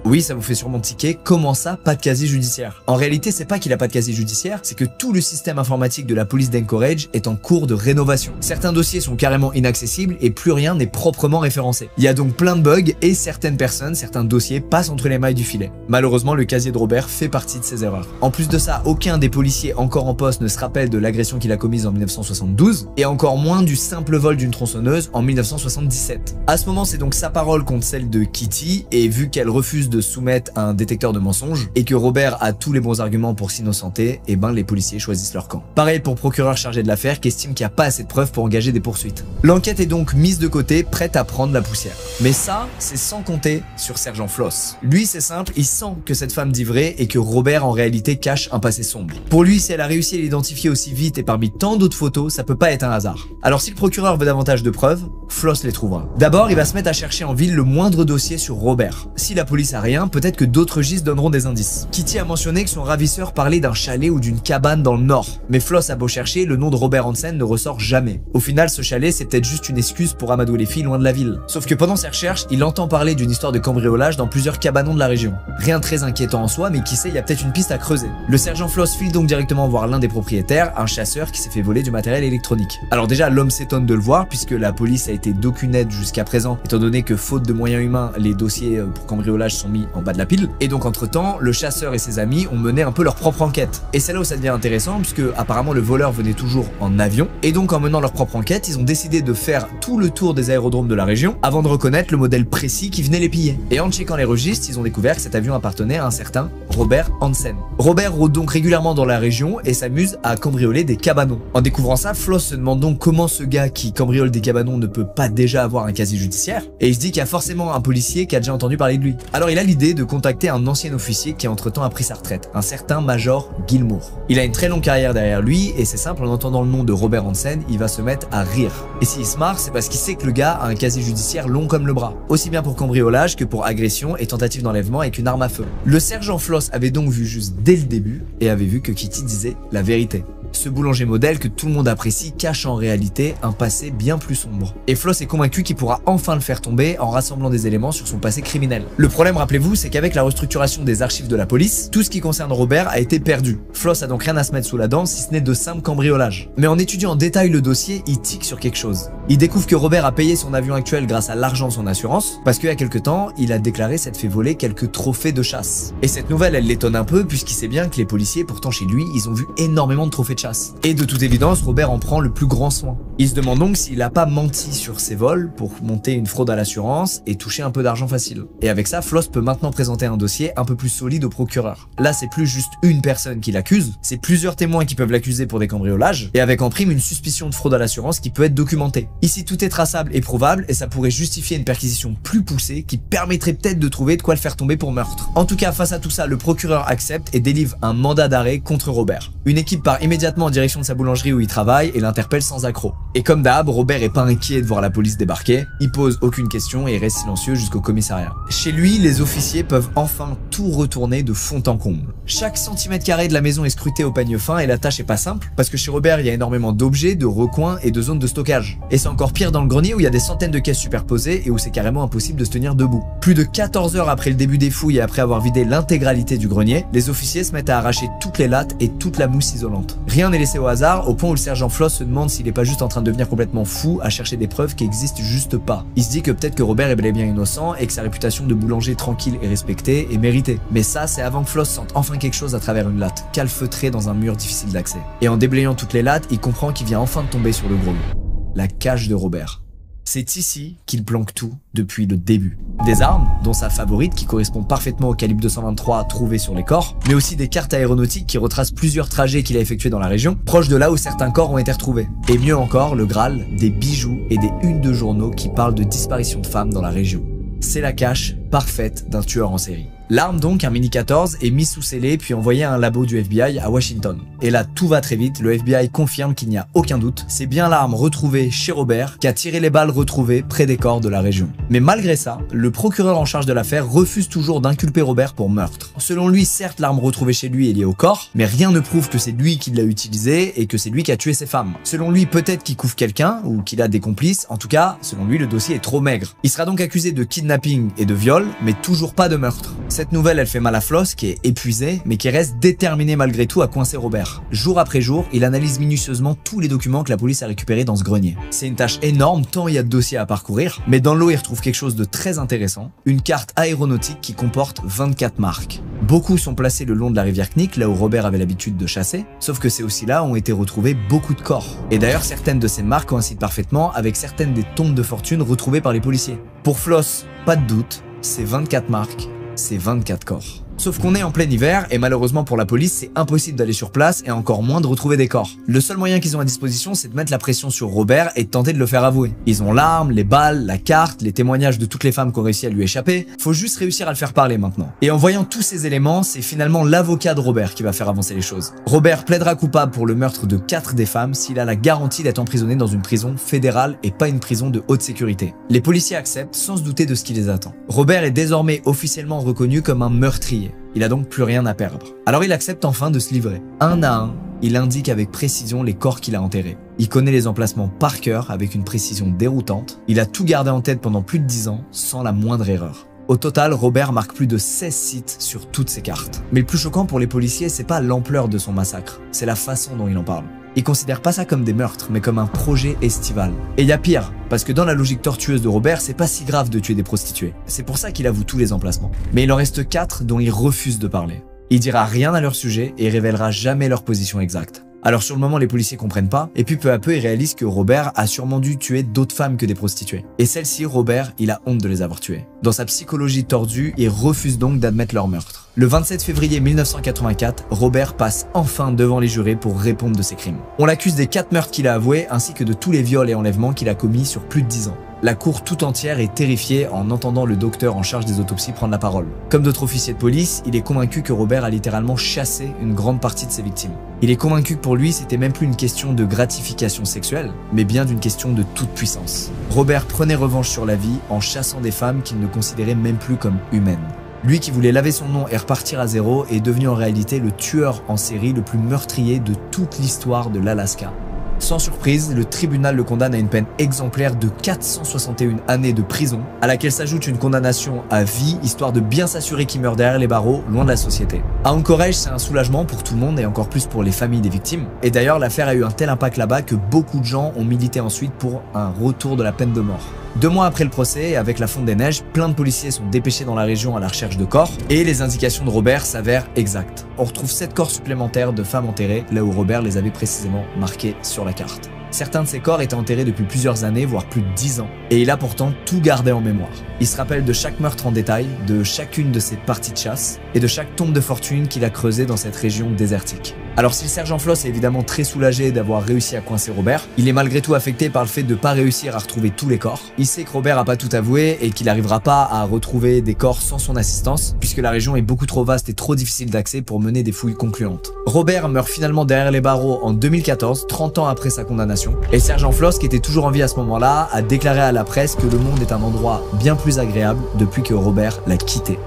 Oui, ça vous fait sûrement tiquer, comment ça, pas de casier judiciaire? En réalité, c'est pas qu'il a pas de casier judiciaire, c'est que tout le système informatique de la police d'Anchorage est en cours de rénovation. Certains dossiers sont carrément inaccessibles et plus rien n'est proprement référencé. Il y a donc plein de bugs et certaines personnes, certains dossiers passent entre les mailles du filet. Malheureusement, le casier de Robert fait partie de ces erreurs. En plus de ça, aucun des policiers encore en poste ne se rappelle de l'agression qu'il a commise en 1972 et encore moins du simple vol d'une tronçonneuse en 1977. À ce moment, c'est donc sa parole contre celle de Kitty et vu qu'elle refuse de de soumettre un détecteur de mensonges et que Robert a tous les bons arguments pour s'innocenter, et ben les policiers choisissent leur camp. Pareil pour le procureur chargé de l'affaire qui estime qu'il n'y a pas assez de preuves pour engager des poursuites. L'enquête est donc mise de côté, prête à prendre la poussière. Mais ça, c'est sans compter sur sergent Floss. Lui, c'est simple, il sent que cette femme dit vrai et que Robert en réalité cache un passé sombre. Pour lui, si elle a réussi à l'identifier aussi vite et parmi tant d'autres photos, ça peut pas être un hasard. Alors si le procureur veut davantage de preuves, Floss les trouvera. D'abord, il va se mettre à chercher en ville le moindre dossier sur Robert. Si la police a rien, peut-être que d'autres registres donneront des indices. Kitty a mentionné que son ravisseur parlait d'un chalet ou d'une cabane dans le nord. Mais Floss a beau chercher, le nom de Robert Hansen ne ressort jamais. Au final, ce chalet, c'est peut-être juste une excuse pour amadouer les filles loin de la ville. Sauf que pendant ses recherches, il entend parler d'une histoire de cambriolage dans plusieurs cabanons de la région. Rien de très inquiétant en soi, mais qui sait, il y a peut-être une piste à creuser. Le sergent Floss file donc directement voir l'un des propriétaires, un chasseur qui s'est fait voler du matériel électronique. Alors déjà, l'homme s'étonne de le voir, puisque la police a été d'aucune aide jusqu'à présent, étant donné que faute de moyens humains, les dossiers pour cambriolage sont mis en bas de la pile. Et donc entre-temps, le chasseur et ses amis ont mené un peu leur propre enquête. Et c'est là où ça devient intéressant, puisque apparemment le voleur venait toujours en avion, et donc en menant leur propre enquête, ils ont décidé de faire tout le tour des aérodromes de la région avant de reconnaître le modèle précis qui venait les piller. Et en checkant les registres, ils ont découvert que cet avion appartenait à un certain Robert Hansen. Robert rôde donc régulièrement dans la région et s'amuse à cambrioler des cabanons. En découvrant ça, Floss se demande donc comment ce gars qui cambriole des cabanons ne peut pas déjà avoir un casier judiciaire, et il se dit qu'il y a forcément un policier qui a déjà entendu parler de lui. Alors il a l'idée de contacter un ancien officier qui entre-temps a pris sa retraite, un certain Major Gilmour. Il a une très longue carrière derrière lui et c'est simple, en entendant le nom de Robert Hansen, il va se mettre à rire. Et s'il se marre, c'est parce qu'il sait que le gars a un casier judiciaire long comme le bras, aussi bien pour cambriolage que pour agression et tentative d'enlèvement avec une arme à feu. Le sergent Floss avait donc vu juste dès le début et avait vu que Kitty disait la vérité. Ce boulanger modèle que tout le monde apprécie cache en réalité un passé bien plus sombre. Et Floss est convaincu qu'il pourra enfin le faire tomber en rassemblant des éléments sur son passé criminel. Le problème, rappelez-vous, c'est qu'avec la restructuration des archives de la police, tout ce qui concerne Robert a été perdu. Floss a donc rien à se mettre sous la dent si ce n'est de simples cambriolages. Mais en étudiant en détail le dossier, il tique sur quelque chose. Il découvre que Robert a payé son avion actuel grâce à l'argent de son assurance, parce qu'il y a quelque temps, il a déclaré s'être fait voler quelques trophées de chasse. Et cette nouvelle, elle l'étonne un peu puisqu'il sait bien que les policiers, pourtant chez lui, ils ont vu énormément de trophées de chasse. Et de toute évidence, Robert en prend le plus grand soin. Il se demande donc s'il a pas menti sur ses vols pour monter une fraude à l'assurance et toucher un peu d'argent facile. Et avec ça, Floss peut maintenant présenter un dossier un peu plus solide au procureur. Là, c'est plus juste une personne qui l'accuse, c'est plusieurs témoins qui peuvent l'accuser pour des cambriolages, et avec en prime une suspicion de fraude à l'assurance qui peut être documentée. Ici, tout est traçable et prouvable, et ça pourrait justifier une perquisition plus poussée qui permettrait peut-être de trouver de quoi le faire tomber pour meurtre. En tout cas, face à tout ça, le procureur accepte et délivre un mandat d'arrêt contre Robert. Une équipe part immédiatement en direction de sa boulangerie où il travaille et l'interpelle sans accroc. Et comme d'hab, Robert est pas inquiet de voir la police débarquer, il pose aucune question et il reste silencieux jusqu'au commissariat. Chez lui, les officiers peuvent enfin tout retourner de fond en comble. Chaque centimètre carré de la maison est scruté au peigne fin et la tâche est pas simple, parce que chez Robert, il y a énormément d'objets, de recoins et de zones de stockage. Et c'est encore pire dans le grenier où il y a des centaines de caisses superposées et où c'est carrément impossible de se tenir debout. Plus de 14 heures après le début des fouilles et après avoir vidé l'intégralité du grenier, les officiers se mettent à arracher toutes les lattes et toute la mousse isolante. Rien n'est laissé au hasard, au point où le sergent Floss se demande s'il est pas juste en train de devenir complètement fou à chercher des preuves qui existent juste pas. Il se dit que peut-être que Robert est bel et bien innocent et que sa réputation de boulanger tranquille et respecté est méritée. Mais ça, c'est avant que Floss sente enfin quelque chose à travers une latte, calfeutrée dans un mur difficile d'accès. Et en déblayant toutes les lattes, il comprend qu'il vient enfin de tomber sur le gros lot. La cage de Robert. C'est ici qu'il planque tout depuis le début. Des armes, dont sa favorite qui correspond parfaitement au calibre 223 trouvé sur les corps, mais aussi des cartes aéronautiques qui retracent plusieurs trajets qu'il a effectués dans la région, proche de là où certains corps ont été retrouvés. Et mieux encore, le Graal, des bijoux et des unes de journaux qui parlent de disparition de femmes dans la région. C'est la cache parfaite d'un tueur en série. L'arme donc, un Mini 14, est mise sous scellé puis envoyée à un labo du FBI à Washington. Et là, tout va très vite, le FBI confirme qu'il n'y a aucun doute, c'est bien l'arme retrouvée chez Robert qui a tiré les balles retrouvées près des corps de la région. Mais malgré ça, le procureur en charge de l'affaire refuse toujours d'inculper Robert pour meurtre. Selon lui, certes, l'arme retrouvée chez lui est liée au corps, mais rien ne prouve que c'est lui qui l'a utilisée et que c'est lui qui a tué ses femmes. Selon lui, peut-être qu'il couvre quelqu'un ou qu'il a des complices, en tout cas, selon lui, le dossier est trop maigre. Il sera donc accusé de kidnapping et de viol, mais toujours pas de meurtre. Cette nouvelle, elle fait mal à Floss, qui est épuisé, mais qui reste déterminé malgré tout à coincer Robert. Jour après jour, il analyse minutieusement tous les documents que la police a récupérés dans ce grenier. C'est une tâche énorme, tant il y a de dossiers à parcourir, mais dans l'eau, il retrouve quelque chose de très intéressant, une carte aéronautique qui comporte 24 marques. Beaucoup sont placés le long de la rivière Knik, là où Robert avait l'habitude de chasser, sauf que c'est aussi là où ont été retrouvés beaucoup de corps. Et d'ailleurs, certaines de ces marques coïncident parfaitement avec certaines des tombes de fortune retrouvées par les policiers. Pour Floss, pas de doute, ces 24 marques c'est 24 corps. Sauf qu'on est en plein hiver et malheureusement pour la police, c'est impossible d'aller sur place et encore moins de retrouver des corps. Le seul moyen qu'ils ont à disposition, c'est de mettre la pression sur Robert et de tenter de le faire avouer. Ils ont l'arme, les balles, la carte, les témoignages de toutes les femmes qui ont réussi à lui échapper. Faut juste réussir à le faire parler maintenant. Et en voyant tous ces éléments, c'est finalement l'avocat de Robert qui va faire avancer les choses. Robert plaidera coupable pour le meurtre de 4 des femmes s'il a la garantie d'être emprisonné dans une prison fédérale et pas une prison de haute sécurité. Les policiers acceptent sans se douter de ce qui les attend. Robert est désormais officiellement reconnu comme un meurtrier. Il a donc plus rien à perdre. Alors il accepte enfin de se livrer. Un à un, il indique avec précision les corps qu'il a enterrés. Il connaît les emplacements par cœur avec une précision déroutante. Il a tout gardé en tête pendant plus de 10 ans sans la moindre erreur. Au total, Robert marque plus de 16 sites sur toutes ses cartes. Mais le plus choquant pour les policiers, c'est pas l'ampleur de son massacre, c'est la façon dont il en parle. Ils considèrent pas ça comme des meurtres, mais comme un projet estival. Et il y a pire, parce que dans la logique tortueuse de Robert, c'est pas si grave de tuer des prostituées. C'est pour ça qu'il avoue tous les emplacements. Mais il en reste 4 dont il refuse de parler. Il dira rien à leur sujet et révélera jamais leur position exacte. Alors sur le moment, les policiers comprennent pas, et puis peu à peu, ils réalisent que Robert a sûrement dû tuer d'autres femmes que des prostituées. Et celles-ci, Robert, il a honte de les avoir tuées. Dans sa psychologie tordue, il refuse donc d'admettre leur meurtre. Le 27 février 1984, Robert passe enfin devant les jurés pour répondre de ses crimes. On l'accuse des 4 meurtres qu'il a avoués, ainsi que de tous les viols et enlèvements qu'il a commis sur plus de 10 ans. La cour tout entière est terrifiée en entendant le docteur en charge des autopsies prendre la parole. Comme d'autres officiers de police, il est convaincu que Robert a littéralement chassé une grande partie de ses victimes. Il est convaincu que pour lui, c'était même plus une question de gratification sexuelle, mais bien d'une question de toute puissance. Robert prenait revanche sur la vie en chassant des femmes qu'il ne considérait même plus comme humaines. Lui qui voulait laver son nom et repartir à zéro est devenu en réalité le tueur en série le plus meurtrier de toute l'histoire de l'Alaska. Sans surprise, le tribunal le condamne à une peine exemplaire de 461 années de prison, à laquelle s'ajoute une condamnation à vie, histoire de bien s'assurer qu'il meurt derrière les barreaux, loin de la société. À Anchorage, c'est un soulagement pour tout le monde et encore plus pour les familles des victimes. Et d'ailleurs, l'affaire a eu un tel impact là-bas que beaucoup de gens ont milité ensuite pour un retour de la peine de mort. 2 mois après le procès, avec la fonte des neiges, plein de policiers sont dépêchés dans la région à la recherche de corps, et les indications de Robert s'avèrent exactes. On retrouve 7 corps supplémentaires de femmes enterrées, là où Robert les avait précisément marqués sur la carte. Certains de ces corps étaient enterrés depuis plusieurs années, voire plus de 10 ans, et il a pourtant tout gardé en mémoire. Il se rappelle de chaque meurtre en détail, de chacune de ses parties de chasse, et de chaque tombe de fortune qu'il a creusée dans cette région désertique. Alors si le sergent Floss est évidemment très soulagé d'avoir réussi à coincer Robert, il est malgré tout affecté par le fait de ne pas réussir à retrouver tous les corps. Il sait que Robert a pas tout avoué et qu'il n'arrivera pas à retrouver des corps sans son assistance, puisque la région est beaucoup trop vaste et trop difficile d'accès pour mener des fouilles concluantes. Robert meurt finalement derrière les barreaux en 2014, 30 ans après sa condamnation, et le sergent Floss, qui était toujours en vie à ce moment-là, a déclaré à la presse que le monde est un endroit bien plus agréable depuis que Robert l'a quitté.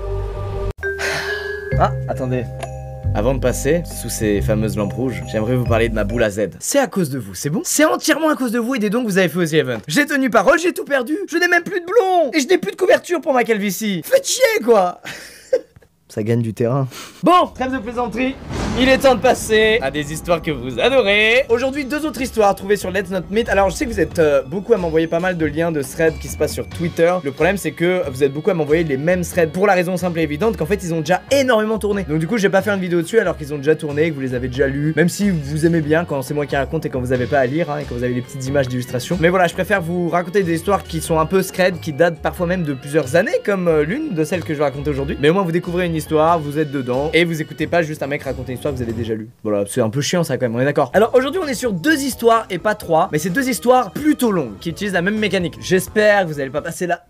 Ah, attendez. Avant de passer sous ces fameuses lampes rouges, j'aimerais vous parler de ma boule à Z. C'est à cause de vous, c'est bon? C'est entièrement à cause de vous et des dons que vous avez fait aux events. J'ai tenu parole, j'ai tout perdu. Je n'ai même plus de blond. Et je n'ai plus de couverture pour ma calvitie. Faites chier, quoi. Ça gagne du terrain. Bon, trêve de plaisanterie. Il est temps de passer à des histoires que vous adorez. Aujourd'hui, 2 autres histoires trouvées sur Let's Not Meet. Alors, je sais que vous êtes beaucoup à m'envoyer pas mal de liens de threads qui se passent sur Twitter. Le problème, c'est que vous êtes beaucoup à m'envoyer les mêmes threads pour la raison simple et évidente qu'en fait, ils ont déjà énormément tourné. Donc, du coup, je vais pas faire une vidéo dessus alors qu'ils ont déjà tourné, que vous les avez déjà lus. Même si vous aimez bien quand c'est moi qui raconte et quand vous avez pas à lire, hein, et quand vous avez les petites images d'illustration. Mais voilà, je préfère vous raconter des histoires qui sont un peu scred, qui datent parfois même de plusieurs années, comme l'une de celles que je vais raconter aujourd'hui. Mais au moins, vous découvrez une histoire, vous êtes dedans et vous écoutez pas juste un mec raconter une histoire que vous avez déjà lu. Voilà, c'est un peu chiant ça quand même, on est d'accord. Alors aujourd'hui on est sur 2 histoires et pas 3, mais c'est 2 histoires plutôt longues qui utilisent la même mécanique. J'espère que vous allez pas passer la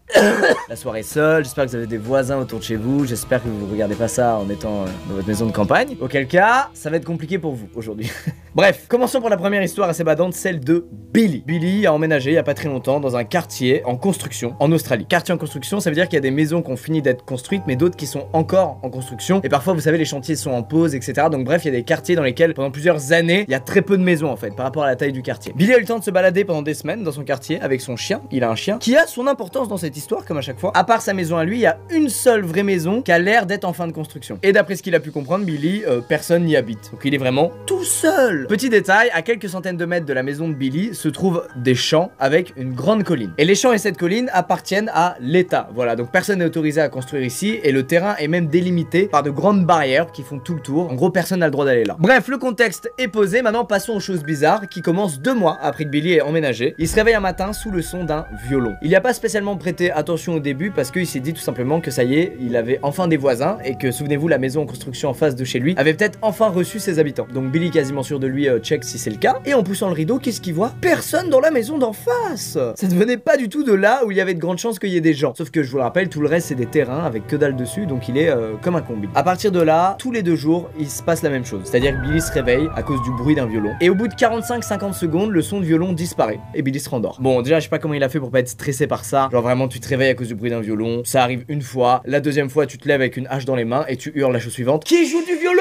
soirée seule, j'espère que vous avez des voisins autour de chez vous, j'espère que vous regardez pas ça en étant dans votre maison de campagne. Auquel cas, ça va être compliqué pour vous aujourd'hui. Bref, commençons pour la première histoire assez badante, celle de Billy. Billy a emménagé il y a pas très longtemps dans un quartier en construction en Australie. Quartier en construction, ça veut dire qu'il y a des maisons qui ont fini d'être construites mais d'autres qui sont encore en construction. Et parfois vous savez les chantiers sont en pause, etc. Donc bref, il y a des quartiers dans lesquels pendant plusieurs années il y a très peu de maisons en fait par rapport à la taille du quartier. Billy a eu le temps de se balader pendant des semaines dans son quartier avec son chien. Il a un chien qui a son importance dans cette histoire comme à chaque fois. À part sa maison à lui, il y a une seule vraie maison qui a l'air d'être en fin de construction. Et d'après ce qu'il a pu comprendre, Billy, personne n'y habite. Donc il est vraiment tout seul vol. Petit détail, à quelques centaines de mètres de la maison de Billy se trouvent des champs avec une grande colline. Et les champs et cette colline appartiennent à l'État. Voilà, donc personne n'est autorisé à construire ici et le terrain est même délimité par de grandes barrières qui font tout le tour. En gros, personne n'a le droit d'aller là. Bref, le contexte est posé. Maintenant, passons aux choses bizarres qui commencent 2 mois après que Billy ait emménagé. Il se réveille un matin sous le son d'un violon. Il n'y a pas spécialement prêté attention au début parce qu'il s'est dit tout simplement que ça y est, il avait enfin des voisins et que, souvenez-vous, la maison en construction en face de chez lui avait peut-être enfin reçu ses habitants. Donc Billy, quasiment sûr de lui, check si c'est le cas. Et en poussant le rideau, qu'est-ce qu'il voit? Personne dans la maison d'en face. Ça ne venait pas du tout de là où il y avait de grandes chances qu'il y ait des gens. Sauf que je vous le rappelle, tout le reste c'est des terrains avec que dalle dessus, donc il est comme un combi. À partir de là, tous les 2 jours, il se passe la même chose. C'est-à-dire que Billy se réveille à cause du bruit d'un violon. Et au bout de 45-50 secondes, le son de violon disparaît et Billy se rendort. Bon, déjà, je sais pas comment il a fait pour pas être stressé par ça. Genre vraiment, tu te réveilles à cause du bruit d'un violon. Ça arrive une fois. La deuxième fois, tu te lèves avec une hache dans les mains et tu hurles la chose suivante: qui joue du violon?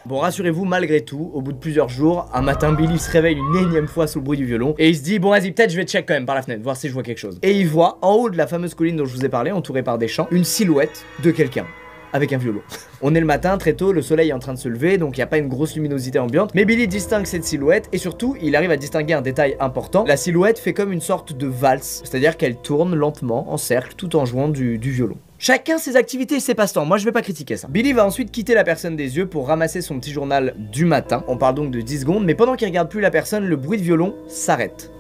Bon, rassurez-vous, malgré tout, au bout de plusieurs jours, un matin, Billy se réveille une énième fois sous le bruit du violon et il se dit: bon, vas-y, peut-être je vais check quand même par la fenêtre, voir si je vois quelque chose. Et il voit, en haut de la fameuse colline dont je vous ai parlé, entourée par des champs, une silhouette de quelqu'un avec un violon. On est le matin, très tôt, le soleil est en train de se lever, donc il n'y a pas une grosse luminosité ambiante, mais Billy distingue cette silhouette et surtout, il arrive à distinguer un détail important. La silhouette fait comme une sorte de valse, c'est-à-dire qu'elle tourne lentement en cercle tout en jouant du violon. Chacun ses activités et ses passe-temps, moi je vais pas critiquer ça. Billy va ensuite quitter la personne des yeux pour ramasser son petit journal du matin. On parle donc de 10 secondes, mais pendant qu'il regarde plus la personne, le bruit de violon s'arrête.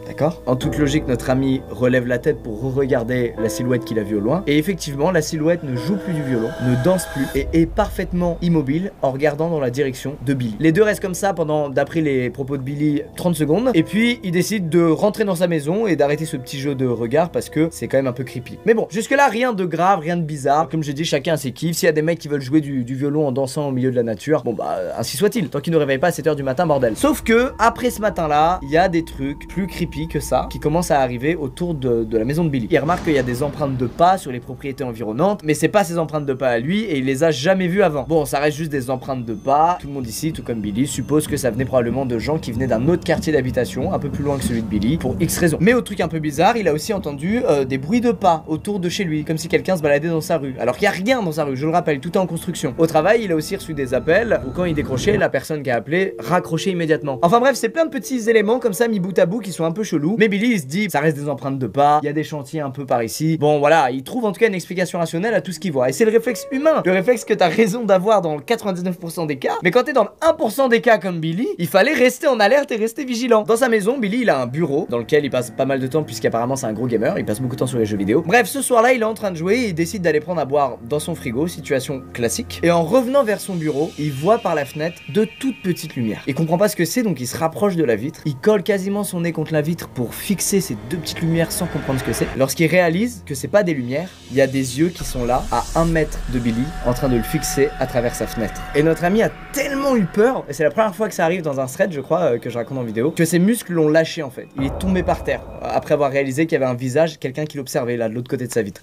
D'accord? En toute logique, notre ami relève la tête pour re-regarder la silhouette qu'il a vue au loin. Et effectivement, la silhouette ne joue plus du violon, ne danse plus et est parfaitement immobile en regardant dans la direction de Billy. Les deux restent comme ça pendant, d'après les propos de Billy, 30 secondes. Et puis, il décide de rentrer dans sa maison et d'arrêter ce petit jeu de regard parce que c'est quand même un peu creepy. Mais bon, jusque-là, rien de grave, rien de bizarre. Comme j'ai dit, chacun a ses kiffs. S'il y a des mecs qui veulent jouer du violon en dansant au milieu de la nature, bon bah, ainsi soit-il. Tant qu'ils ne réveillent pas à 7h du matin, bordel. Sauf que, après ce matin-là, il y a des trucs plus creepy que ça qui commencent à arriver autour de la maison de Billy. Il remarque qu'il y a des empreintes de pas sur les propriétés environnantes, mais c'est pas ces empreintes de pas à lui et il les a jamais vues avant. Bon, ça reste juste des empreintes de pas. Tout le monde ici, tout comme Billy, suppose que ça venait probablement de gens qui venaient d'un autre quartier d'habitation, un peu plus loin que celui de Billy, pour X raisons. Mais au truc un peu bizarre, il a aussi entendu des bruits de pas autour de chez lui, comme si quelqu'un se baladait dans sa rue. Alors qu'il y a rien dans sa rue, je le rappelle, tout est en construction. Au travail, il a aussi reçu des appels où quand il décrochait, la personne qui a appelé raccrochait immédiatement. Enfin bref, c'est plein de petits éléments comme ça mis bout à bout qui sont un peu chelous. Mais Billy, il se dit, ça reste des empreintes de pas, il y a des chantiers un peu par ici. Bon voilà, il trouve en tout cas une explication rationnelle à tout ce qu'il voit. Et c'est le réflexe humain, le réflexe que t'as raison d'avoir dans le 99% des cas. Mais quand t'es dans le 1% des cas comme Billy, il fallait rester en alerte et rester vigilant. Dans sa maison, Billy, il a un bureau dans lequel il passe pas mal de temps puisqu'apparemment c'est un gros gamer, il passe beaucoup de temps sur les jeux vidéo. Bref, ce soir-là, il est en train de jouer et il décide d'aller prendre à boire dans son frigo, situation classique. Et en revenant vers son bureau, il voit par la fenêtre de toutes petites lumières. Il comprend pas ce que c'est, donc il se rapproche de la vitre. Il colle quasiment son nez contre la vitre pour fixer ces deux petites lumières sans comprendre ce que c'est. Lorsqu'il réalise que c'est pas des lumières, il y a des yeux qui sont là à 1 mètre de Billy en train de le fixer à travers sa fenêtre. Et notre ami a tellement eu peur, et c'est la première fois que ça arrive dans un thread, je crois, que je raconte en vidéo, que ses muscles l'ont lâché en fait. Il est tombé par terre après avoir réalisé qu'il y avait un visage, quelqu'un qui l'observait là de l'autre côté de sa vitre.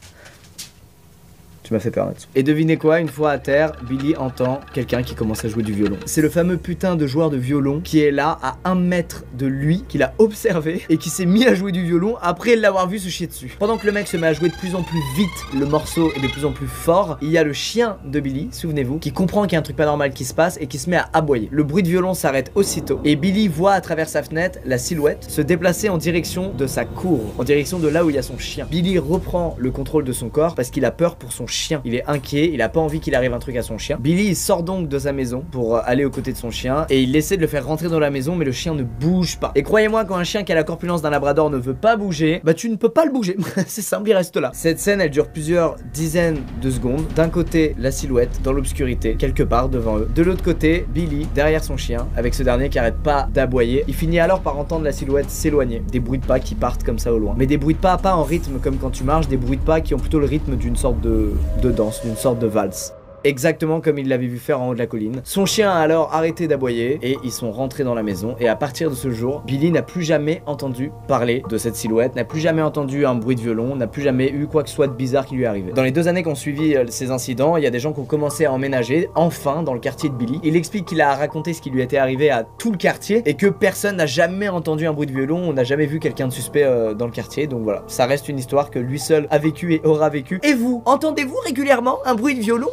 Tu m'as fait peur là-dessus. Et devinez quoi, une fois à terre, Billy entend quelqu'un qui commence à jouer du violon. C'est le fameux putain de joueur de violon qui est là à 1 mètre de lui, qu'il a observé et qui s'est mis à jouer du violon après l'avoir vu se chier dessus. Pendant que le mec se met à jouer de plus en plus vite, le morceau est de plus en plus fort, il y a le chien de Billy, souvenez-vous, qui comprend qu'il y a un truc pas normal qui se passe et qui se met à aboyer. Le bruit de violon s'arrête aussitôt et Billy voit à travers sa fenêtre la silhouette se déplacer en direction de sa cour, en direction de là où il y a son chien. Billy reprend le contrôle de son corps parce qu'il a peur pour son chien. Il est inquiet, il a pas envie qu'il arrive un truc à son chien. Billy il sort donc de sa maison pour aller aux côtés de son chien et il essaie de le faire rentrer dans la maison, mais le chien ne bouge pas. Et croyez-moi, quand un chien qui a la corpulence d'un labrador ne veut pas bouger, bah tu ne peux pas le bouger. C'est simple, il reste là. Cette scène elle dure plusieurs dizaines de secondes. D'un côté la silhouette dans l'obscurité quelque part devant eux, de l'autre côté Billy derrière son chien avec ce dernier qui arrête pas d'aboyer. Il finit alors par entendre la silhouette s'éloigner, des bruits de pas qui partent comme ça au loin, mais des bruits de pas en rythme comme quand tu marches, des bruits de pas qui ont plutôt le rythme d'une sorte de danse, d'une sorte de valse. Exactement comme il l'avait vu faire en haut de la colline. Son chien a alors arrêté d'aboyer et ils sont rentrés dans la maison. Et à partir de ce jour, Billy n'a plus jamais entendu parler de cette silhouette, n'a plus jamais entendu un bruit de violon, n'a plus jamais eu quoi que ce soit de bizarre qui lui est arrivé. Dans les 2 années qu'ont suivi ces incidents, il y a des gens qui ont commencé à emménager enfin dans le quartier de Billy. Il explique qu'il a raconté ce qui lui était arrivé à tout le quartier et que personne n'a jamais entendu un bruit de violon, on n'a jamais vu quelqu'un de suspect dans le quartier. Donc voilà, ça reste une histoire que lui seul a vécu et aura vécu. Et vous, entendez-vous régulièrement un bruit de violon?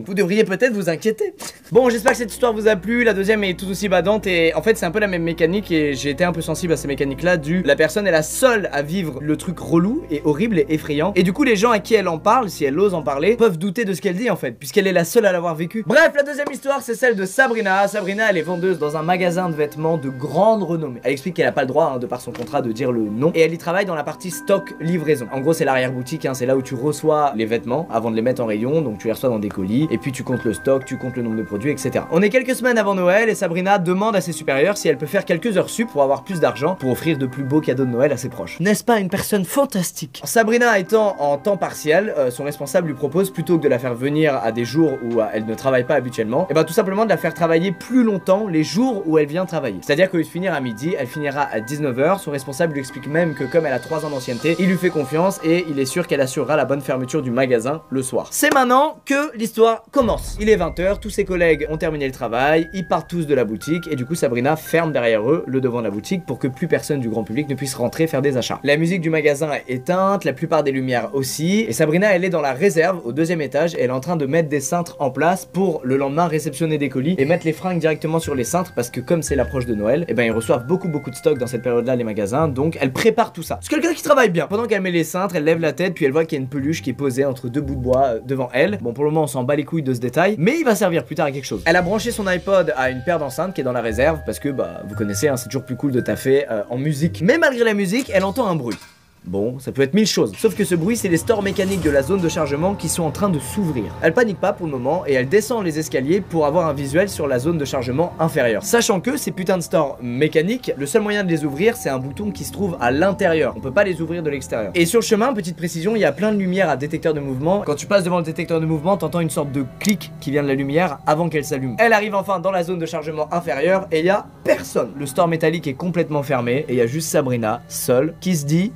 Vous devriez peut-être vous inquiéter. Bon, j'espère que cette histoire vous a plu. La deuxième est tout aussi badante et en fait c'est un peu la même mécanique et j'ai été un peu sensible à ces mécaniques là la personne est la seule à vivre le truc relou et horrible et effrayant et du coup les gens à qui elle en parle, si elle ose en parler, peuvent douter de ce qu'elle dit en fait puisqu'elle est la seule à l'avoir vécu. Bref, la deuxième histoire c'est celle de Sabrina. Sabrina elle est vendeuse dans un magasin de vêtements de grande renommée. Elle explique qu'elle a pas le droit de par son contrat de dire le nom et elle y travaille dans la partie stock livraison. En gros c'est l'arrière-boutique, c'est là où tu reçois les vêtements avant de les mettre en rayon, donc tu les reçois dans des colis et puis tu comptes le stock, tu comptes le nombre de produits, etc. On est quelques semaines avant Noël et Sabrina demande à ses supérieurs si elle peut faire quelques heures sup pour avoir plus d'argent pour offrir de plus beaux cadeaux de Noël à ses proches. N'est-ce pas une personne fantastique? Sabrina étant en temps partiel, son responsable lui propose plutôt que de la faire venir à des jours où elle ne travaille pas habituellement, et tout simplement de la faire travailler plus longtemps les jours où elle vient travailler. C'est-à-dire qu'au lieu de finir à midi, elle finira à 19h. Son responsable lui explique même que comme elle a 3 ans d'ancienneté, il lui fait confiance et il est sûr qu'elle assurera la bonne fermeture du magasin le soir. C'est maintenant que l'histoire commence. Il est 20h, tous ses collègues ont terminé le travail, ils partent tous de la boutique et du coup Sabrina ferme derrière eux le devant de la boutique pour que plus personne du grand public ne puisse rentrer faire des achats. La musique du magasin est éteinte, la plupart des lumières aussi et Sabrina elle est dans la réserve au 2e étage et elle est en train de mettre des cintres en place pour le lendemain réceptionner des colis et mettre les fringues directement sur les cintres parce que comme c'est l'approche de Noël, ils reçoivent beaucoup de stock dans cette période là les magasins, donc elle prépare tout ça. C'est quelqu'un qui travaille bien. Pendant qu'elle met les cintres, elle lève la tête puis elle voit qu'il y a une peluche qui est posée entre 2 bouts de bois devant elle. Bon pour le moment on s'en bat les couilles de ce détail, mais il va servir plus tard à quelque chose. Elle a branché son iPod à une paire d'enceintes qui est dans la réserve parce que vous connaissez c'est toujours plus cool de taffer en musique. Mais malgré la musique, elle entend un bruit. Bon, ça peut être 1000 choses. Sauf que ce bruit, c'est les stores mécaniques de la zone de chargement qui sont en train de s'ouvrir. Elle panique pas pour le moment et elle descend les escaliers pour avoir un visuel sur la zone de chargement inférieure. Sachant que ces putains de stores mécaniques, le seul moyen de les ouvrir, c'est un bouton qui se trouve à l'intérieur. On peut pas les ouvrir de l'extérieur. Et sur le chemin, petite précision, il y a plein de lumières à détecteur de mouvement. Quand tu passes devant le détecteur de mouvement, t'entends une sorte de clic qui vient de la lumière avant qu'elle s'allume. Elle arrive enfin dans la zone de chargement inférieure et il y a personne. Le store métallique est complètement fermé et il y a juste Sabrina, seule, qui se dit...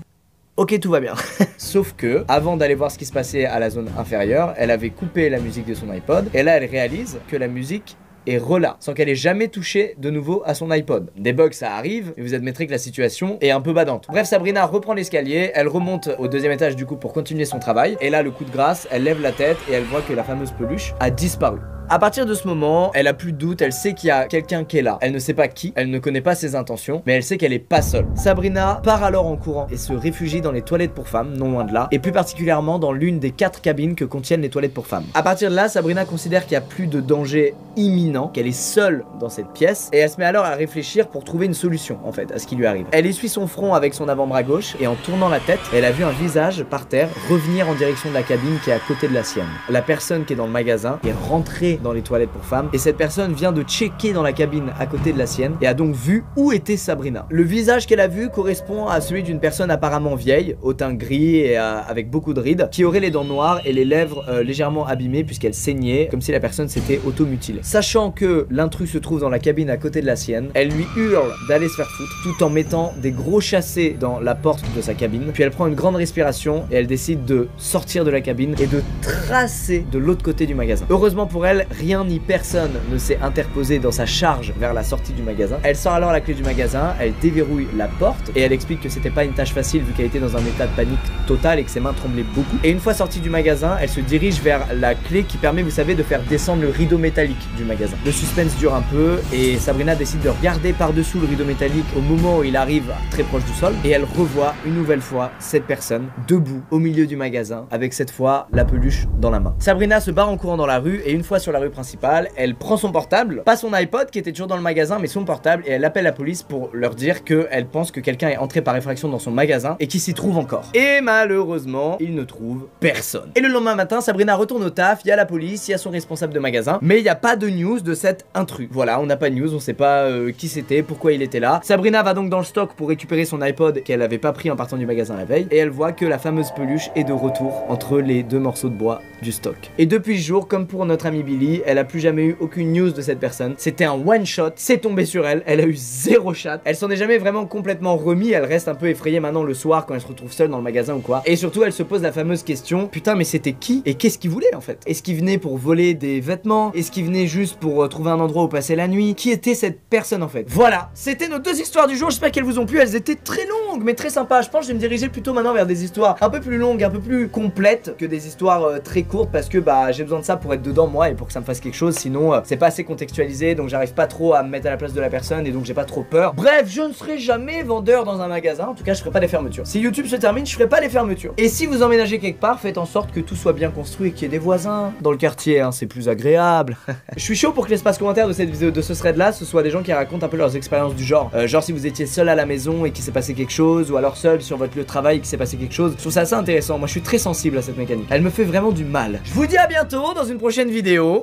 Ok, tout va bien. Sauf que, avant d'aller voir ce qui se passait à la zone inférieure, elle avait coupé la musique de son iPod. Et là, elle réalise que la musique est relâche, sans qu'elle ait jamais touché de nouveau à son iPod. Des bugs, ça arrive, et vous admettrez que la situation est un peu badante. Bref, Sabrina reprend l'escalier, elle remonte au 2e étage du coup pour continuer son travail. Et là, le coup de grâce, elle lève la tête et elle voit que la fameuse peluche a disparu. À partir de ce moment, elle a plus de doute, elle sait qu'il y a quelqu'un qui est là. Elle ne sait pas qui, elle ne connaît pas ses intentions, mais elle sait qu'elle est pas seule. Sabrina part alors en courant et se réfugie dans les toilettes pour femmes, non loin de là, et plus particulièrement dans l'une des 4 cabines que contiennent les toilettes pour femmes. À partir de là, Sabrina considère qu'il n'y a plus de danger imminent, qu'elle est seule dans cette pièce, et elle se met alors à réfléchir pour trouver une solution en fait à ce qui lui arrive. Elle essuie son front avec son avant-bras gauche et en tournant la tête, elle a vu un visage par terre revenir en direction de la cabine qui est à côté de la sienne. La personne qui est dans le magasin est rentrée dans les toilettes pour femmes et cette personne vient de checker dans la cabine à côté de la sienne et a donc vu où était Sabrina. Le visage qu'elle a vu correspond à celui d'une personne apparemment vieille, au teint gris et avec beaucoup de rides, qui aurait les dents noires et les lèvres légèrement abîmées puisqu'elle saignait, comme si la personne s'était auto-mutilée. Sachant que l'intrus se trouve dans la cabine à côté de la sienne, elle lui hurle d'aller se faire foutre tout en mettant des gros chassés dans la porte de sa cabine, puis elle prend une grande respiration et elle décide de sortir de la cabine et de tracer de l'autre côté du magasin. Heureusement pour elle, rien ni personne ne s'est interposé dans sa charge vers la sortie du magasin. Elle sort alors la clé du magasin, elle déverrouille la porte et elle explique que c'était pas une tâche facile vu qu'elle était dans un état de panique total et que ses mains tremblaient beaucoup. Et une fois sortie du magasin, elle se dirige vers la clé qui permet, vous savez, de faire descendre le rideau métallique du magasin. Le suspense dure un peu et Sabrina décide de regarder par-dessous le rideau métallique au moment où il arrive très proche du sol et elle revoit une nouvelle fois cette personne debout au milieu du magasin avec cette fois la peluche dans la main. Sabrina se barre en courant dans la rue et une fois sur la rue principale, elle prend son portable, pas son iPod qui était toujours dans le magasin mais son portable et elle appelle la police pour leur dire qu'elle pense que quelqu'un est entré par effraction dans son magasin et qui s'y trouve encore. Et malheureusement, il ne trouve personne. Et le lendemain matin, Sabrina retourne au taf, il y a la police, il y a son responsable de magasin, mais il n'y a pas de news de cet intrus. Voilà, on n'a pas de news, on sait pas qui c'était, pourquoi il était là. Sabrina va donc dans le stock pour récupérer son iPod qu'elle avait pas pris en partant du magasin la veille et elle voit que la fameuse peluche est de retour entre les 2 morceaux de bois du stock. Et depuis ce jour, comme pour notre ami Billy, Hailey, elle a plus jamais eu aucune news de cette personne. C'était un one shot, c'est tombé sur elle, elle a eu 0 chat. Elle s'en est jamais vraiment complètement remis, elle reste un peu effrayée maintenant le soir quand elle se retrouve seule dans le magasin ou quoi. Et surtout elle se pose la fameuse question, putain mais c'était qui et qu'est-ce qu'il voulait en fait? Est-ce qu'il venait pour voler des vêtements? Est-ce qu'il venait juste pour trouver un endroit où passer la nuit? Qui était cette personne en fait? Voilà, c'était nos 2 histoires du jour, j'espère qu'elles vous ont plu, elles étaient très longues mais très sympas. Je pense que je vais me diriger plutôt maintenant vers des histoires un peu plus longues, un peu plus complètes que des histoires très courtes parce que bah j'ai besoin de ça pour être dedans moi et pour que ça me fasse quelque chose, sinon c'est pas assez contextualisé donc j'arrive pas trop à me mettre à la place de la personne et donc j'ai pas trop peur. Bref, je ne serai jamais vendeur dans un magasin, en tout cas je ferai pas les fermetures. Si YouTube se termine, je ferai pas les fermetures. Et si vous emménagez quelque part, faites en sorte que tout soit bien construit et qu'il y ait des voisins dans le quartier, hein, c'est plus agréable. Je suis chaud pour que l'espace commentaire de cette vidéo, de ce thread là, ce soit des gens qui racontent un peu leurs expériences du genre. Genre si vous étiez seul à la maison et qu'il s'est passé quelque chose, ou alors seul sur votre lieu de travail et qu'il s'est passé quelque chose. Je trouve ça assez intéressant, moi je suis très sensible à cette mécanique. Elle me fait vraiment du mal. Je vous dis à bientôt dans une prochaine vidéo.